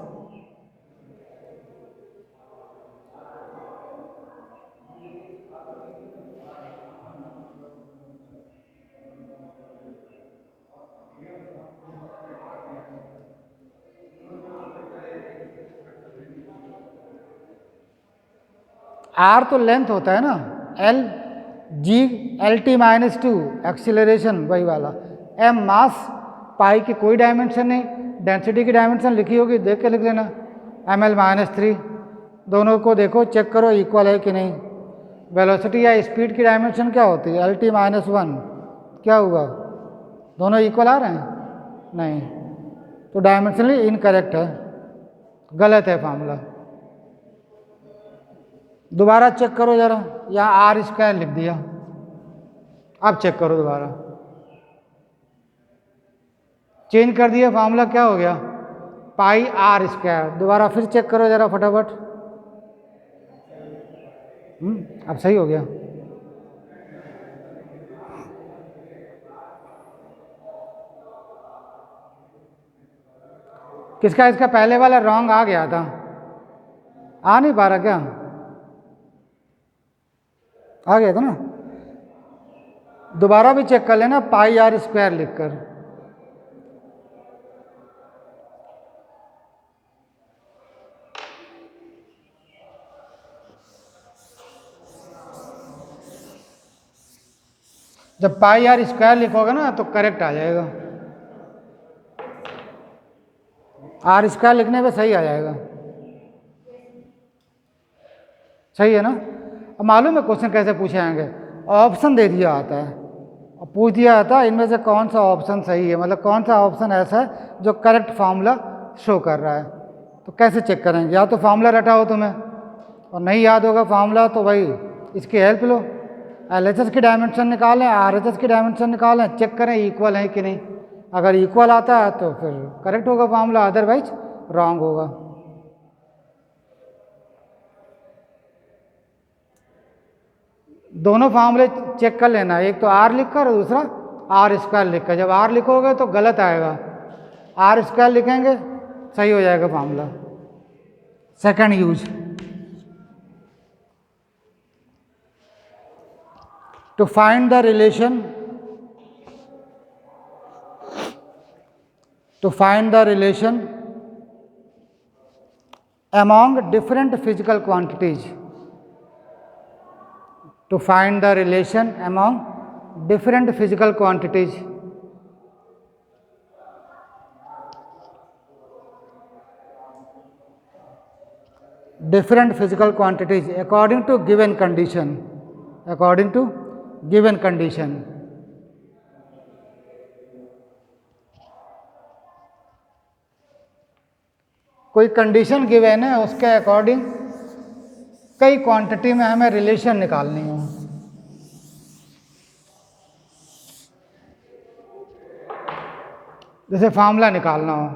R तो लेंथ होता है ना, LT -2 एक्सीलरेशन वही वाला, M मास, पाई की कोई डायमेंशन नहीं, डेंसिटी की डायमेंशन लिखी होगी देख के लिख लेना, ml -3। दोनों को देखो, चेक करो इक्वल है कि नहीं। वेलोसिटी या स्पीड की डायमेंशन क्या होती है? LT -1। क्या हुआ? दोनों इक्वल आ रहे हैं? नहीं, तो डायमेंशनली इनकरेक्ट है, गलत है फार्मूला। दोबारा चेक करो जरा, यहाँ R² लिख दिया, अब चेक करो दोबारा, चेंज कर दिया फार्मूला, क्या हो गया? पाई R²। दोबारा फिर चेक करो जरा फटाफट, अब सही हो गया। किसका? इसका पहले वाला रॉन्ग आ गया था, आ नहीं पा रहा क्या? आ गया था ना? दोबारा भी चेक कर लेना, पाई R² लिखकर। जब पाई R² लिखोगे ना तो करेक्ट आ जाएगा, R² लिखने पे सही आ जाएगा। सही है ना। अब मालूम है क्वेश्चन कैसे पूछे जाएंगे, ऑप्शन दे दिया आता है और पूछ दिया जाता है इनमें से कौन सा ऑप्शन सही है, मतलब कौन सा ऑप्शन ऐसा है जो करेक्ट फार्मूला शो कर रहा है। तो कैसे चेक करेंगे, या तो फार्मूला रटा हो तुम्हें और नहीं याद होगा फार्मूला तो भाई इसकी हेल्प लो, LHS की डायमेंशन निकालें, RHS की डायमेंशन निकालें, चेक करें इक्वल है कि नहीं। अगर इक्वल आता है तो फिर करेक्ट होगा फार्मूला, अदरवाइज रॉन्ग होगा। दोनों फार्मूले चेक कर लेना, एक तो R लिखकर और दूसरा R² लिखकर। जब R लिखोगे तो गलत आएगा, R² लिखेंगे सही हो जाएगा formula. Second use, to find the relation among different physical quantities, to find the relation among different physical quantities, according to given condition, according to given condition। कोई कंडीशन गिवन है उसके अकॉर्डिंग कई quantity में हमें relation निकालनी हो। जैसे formula निकालना हो,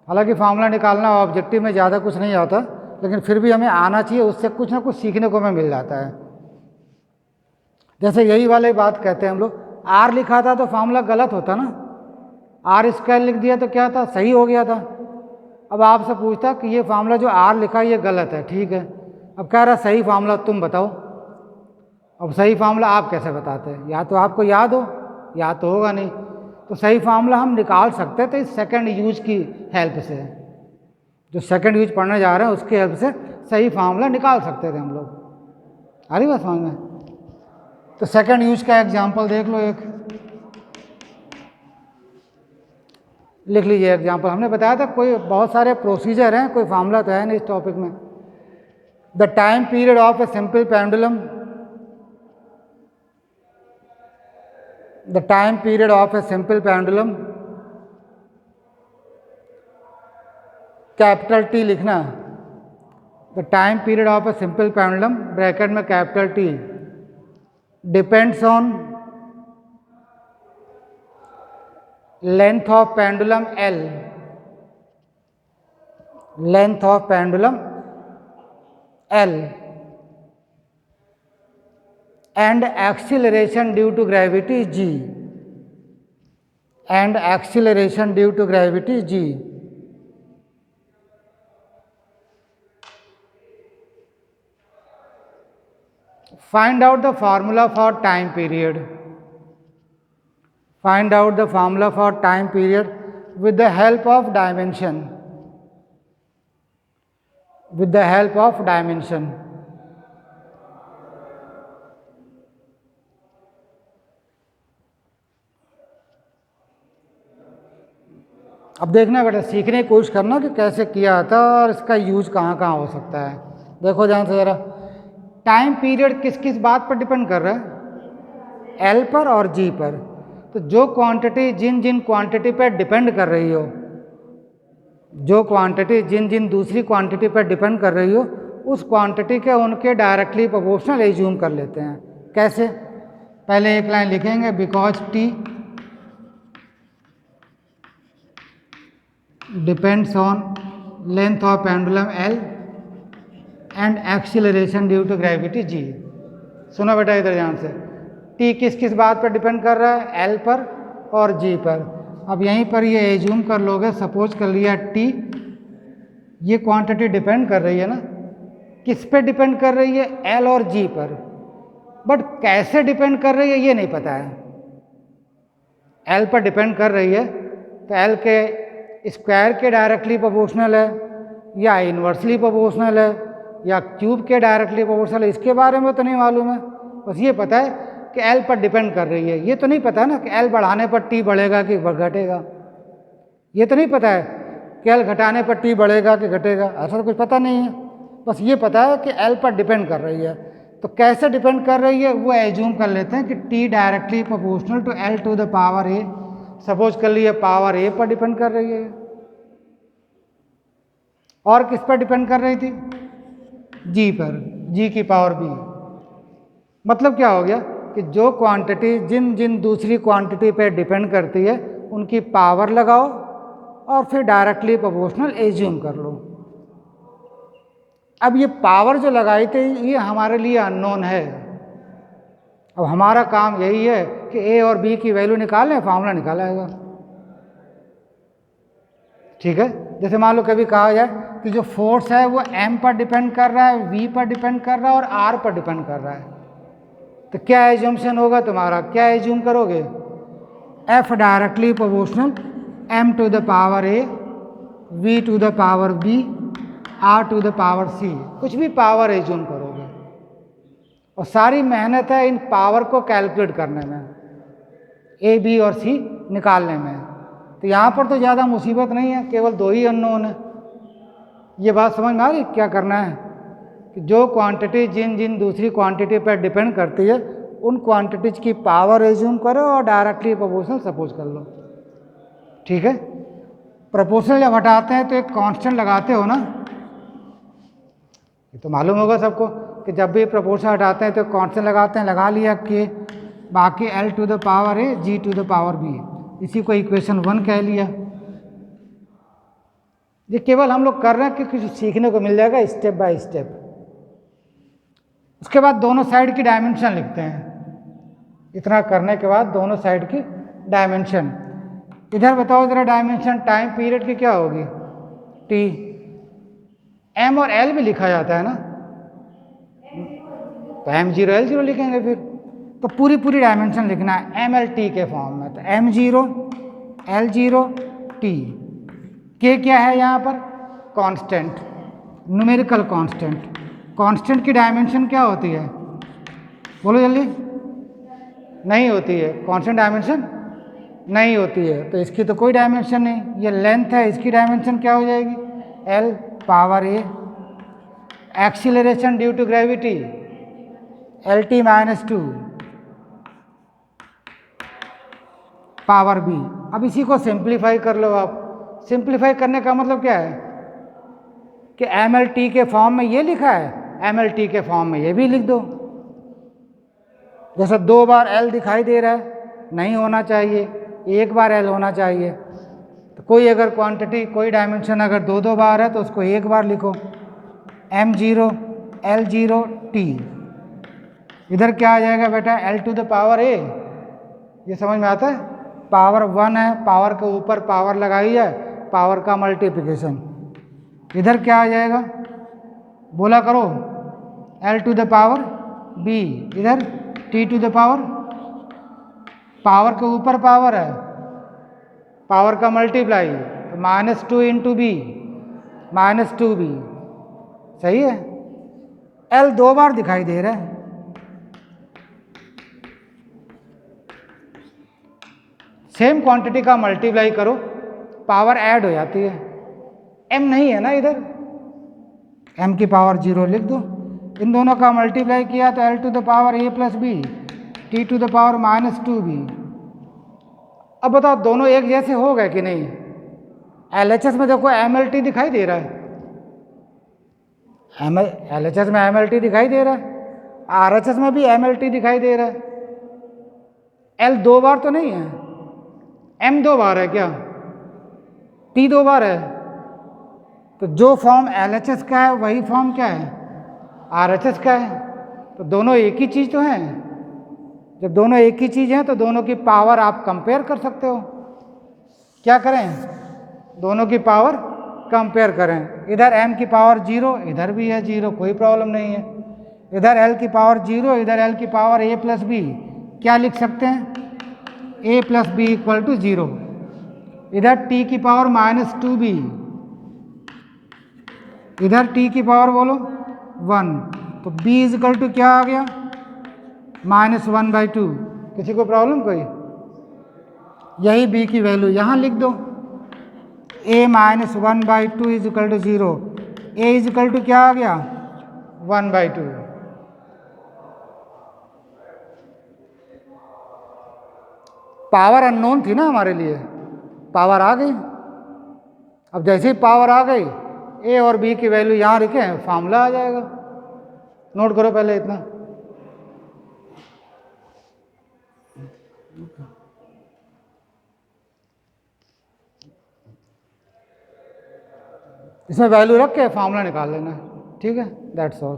हालांकि फार्मूला निकालना ऑब्जेक्टिव में ज़्यादा कुछ नहीं आता, लेकिन फिर भी हमें आना चाहिए, उससे कुछ ना कुछ सीखने को हमें मिल जाता है। जैसे यही वाली बात कहते हैं हम लोग, R लिखा था तो फार्मूला गलत होता ना, R² लिख दिया तो क्या था, सही हो गया था। अब आपसे पूछता कि ये फार्मूला जो R लिखा ये गलत है, ठीक है, अब कह रहा सही फार्मूला तुम बताओ। अब सही फार्मूला आप कैसे बताते हैं, या तो आपको याद हो या तो होगा नहीं। तो सही फार्मूला हम निकाल सकते थे इस सेकंड यूज की हेल्प से, जो सेकंड यूज पढ़ने जा रहे हैं उसकी हेल्प से सही फार्मूला निकाल सकते थे हम लोग। आ रही बात समझ में। तो सेकंड यूज का एग्जांपल देख लो, एक लिख लीजिए एग्जांपल। हमने बताया था कोई बहुत सारे प्रोसीजर हैं, कोई फार्मूला तो है नहीं इस टॉपिक में। The time period of a simple pendulum, the time period of a simple pendulum, capital T लिखना, the time period of a simple pendulum bracket में capital T depends on length of pendulum L, length of pendulum L and acceleration due to gravity G, and acceleration due to gravity G। Find out the formula for time period, find out the formula for time period with the help of dimension, with the help of dimension। अब देखना बेटा, सीखने की कोशिश करना कि कैसे किया था और इसका यूज कहाँ कहाँ हो सकता है। देखो ध्यान से ज़रा, टाइम पीरियड किस किस बात पर डिपेंड कर रहा है, L पर और G पर। तो जो क्वांटिटी जिन जिन क्वांटिटी पर डिपेंड कर रही हो, जो क्वांटिटी जिन जिन दूसरी क्वांटिटी पर डिपेंड कर रही हो, उस क्वांटिटी के उनके डायरेक्टली प्रोपोर्शनल एज्यूम कर लेते हैं। कैसे, पहले एक लाइन लिखेंगे, because T depends on length of pendulum L and acceleration due to gravity G। सुनो बेटा इधर ध्यान से, T किस किस बात पर डिपेंड कर रहा है, L पर और G पर। अब यहीं पर ये एज्यूम कर लोगे, सपोज कर लिया T, ये क्वांटिटी डिपेंड कर रही है ना, किस पे डिपेंड कर रही है, L और G पर, बट कैसे डिपेंड कर रही है ये नहीं पता है। L पर डिपेंड कर रही है तो L के स्क्वायर के डायरेक्टली प्रोपोर्शनल है या इन्वर्सली प्रोपोर्शनल है या क्यूब के डायरेक्टली प्रोपोर्शनल है, इसके बारे में तो नहीं मालूम है। बस ये पता है कि L पर डिपेंड कर रही है। ये तो नहीं पता ना कि L बढ़ाने पर T बढ़ेगा कि घटेगा, ये तो नहीं पता है कि L घटाने पर T बढ़ेगा कि घटेगा, ऐसा तो कुछ पता नहीं है। बस ये पता है कि एल पर डिपेंड कर रही है। तो कैसे डिपेंड कर रही है वो एज्यूम कर लेते हैं कि T directly proportional to L to the power A. Suppose कर लिए पावर ए पर डिपेंड कर रही है, और किस पर डिपेंड कर रही थी? जी पर, जी की पावर बी। मतलब क्या हो गया कि जो क्वांटिटी जिन जिन दूसरी क्वांटिटी पर डिपेंड करती है उनकी पावर लगाओ और फिर डायरेक्टली प्रोपोर्शनल एज्यूम कर लो। अब ये पावर जो लगाई थी ये हमारे लिए अननोन है। अब हमारा काम यही है कि ए और बी की वैल्यू निकालें, फार्मूला निकाला जाएगा। ठीक है, जैसे मान लो कभी कहा जाए कि जो फोर्स है वो एम पर डिपेंड कर रहा है, वी पर डिपेंड कर रहा है और आर पर डिपेंड कर रहा है, तो क्या एज्यूम्शन होगा तुम्हारा? क्या एज्यूम करोगे? F directly proportional m to the power a, v to the power b, r to the power c, कुछ भी पावर एज्यूम करोगे। और सारी मेहनत है इन पावर को कैलकुलेट करने में, ए बी और सी निकालने में। तो यहाँ पर तो ज़्यादा मुसीबत नहीं है, केवल दो ही अननोन है। ये बात समझ में आ रही? क्या करना है कि जो क्वांटिटी जिन जिन दूसरी क्वांटिटी पर डिपेंड करती है उन क्वांटिटीज की पावर एज्यूम करो और डायरेक्टली प्रोपोर्शनल सपोज कर लो। ठीक है, प्रोपोर्शनल जब हटाते हैं तो एक कांस्टेंट लगाते हो ना, ये तो मालूम होगा सबको कि जब भी प्रोपोर्शनल हटाते हैं तो कांस्टेंट लगाते हैं, लगा लिया कि बाकी L to the power A, G to the power B, इसी को इक्वेशन 1 कह लिया। ये केवल हम लोग कर रहे हैं कि कुछ सीखने को मिल जाएगा स्टेप बाय स्टेप। उसके बाद दोनों साइड की डायमेंशन लिखते हैं। इतना करने के बाद दोनों साइड की डायमेंशन, इधर बताओ जरा डायमेंशन टाइम पीरियड की क्या होगी? टी। एम और एल भी लिखा जाता है ना, तो M0 L0 लिखेंगे फिर। तो पूरी पूरी डायमेंशन लिखना है MLT के फॉर्म में। तो M0 L0 T। के क्या है यहाँ पर? Constant, numerical constant. कांस्टेंट की डायमेंशन क्या होती है? बोलो जल्दी। नहीं होती है कांस्टेंट डायमेंशन, नहीं होती है, तो इसकी तो कोई डायमेंशन नहीं। ये लेंथ है, इसकी डायमेंशन क्या हो जाएगी? L power A. Acceleration due to gravity LT-2 power B. अब इसी को सिंप्लीफाई कर लो आप। सिंप्लीफाई करने का मतलब क्या है कि MLT के फॉर्म में ये लिखा है, MLT के फॉर्म में ये भी लिख दो। जैसे 2 बार L दिखाई दे रहा है, नहीं होना चाहिए, 1 बार L होना चाहिए। तो कोई अगर क्वांटिटी, कोई डायमेंशन अगर 2 बार है तो उसको 1 बार लिखो, M0 L0 T। इधर क्या आ जाएगा बेटा? L टू द पावर ए। ये समझ में आता है? पावर 1 है, पावर के ऊपर पावर लगाई है, पावर का मल्टीप्लिकेशन। इधर क्या आ जाएगा? बोला करो, L to the power B, इधर T to the power, power के ऊपर पावर है, पावर का मल्टीप्लाई, तो -2 इंटू बी, -2b। सही है? L 2 बार दिखाई दे रहा है। सेम क्वांटिटी का मल्टीप्लाई करो, पावर ऐड हो जाती है। m नहीं है ना इधर, m की पावर 0 लिख दो। इन दोनों का मल्टीप्लाई किया तो L to the power a plus B, T to the power -2b। अब बताओ दोनों एक जैसे हो गए कि नहीं? LHS में देखो MLT दिखाई दे रहा है, LHS में MLT दिखाई दे रहा है, RHS में भी MLT दिखाई दे रहा है। L 2 बार तो नहीं है, M 2 बार है क्या? T 2 बार है। तो जो फॉर्म LHS का है वही फॉर्म क्या है? RHS का है। तो दोनों एक ही चीज़ तो हैं। जब दोनों एक ही चीज़ हैं तो दोनों की पावर आप कंपेयर कर सकते हो। क्या करें? दोनों की पावर कंपेयर करें। इधर m की पावर 0, इधर भी है 0, कोई प्रॉब्लम नहीं है। इधर L की पावर 0, इधर L की पावर a प्लस बी। क्या लिख सकते हैं? a plus B equal to 0। इधर t की पावर -2b, इधर t की पावर बोलो 1, तो b इज इक्वल टू क्या आ गया? -1/2। किसी को प्रॉब्लम कोई? यही b की वैल्यू यहाँ लिख दो, a -1/2 is equal to 0। A is equal to क्या आ गया 1/2। पावर अननोन थी ना हमारे लिए, पावर आ गई। अब जैसे ही पावर आ गई ए और बी की वैल्यू यहाँ रखें, फार्मूला आ जाएगा। नोट करो पहले इतना। इसमें वैल्यू रख के फार्मूला निकाल लेना, ठीक है, दैट्स ऑल।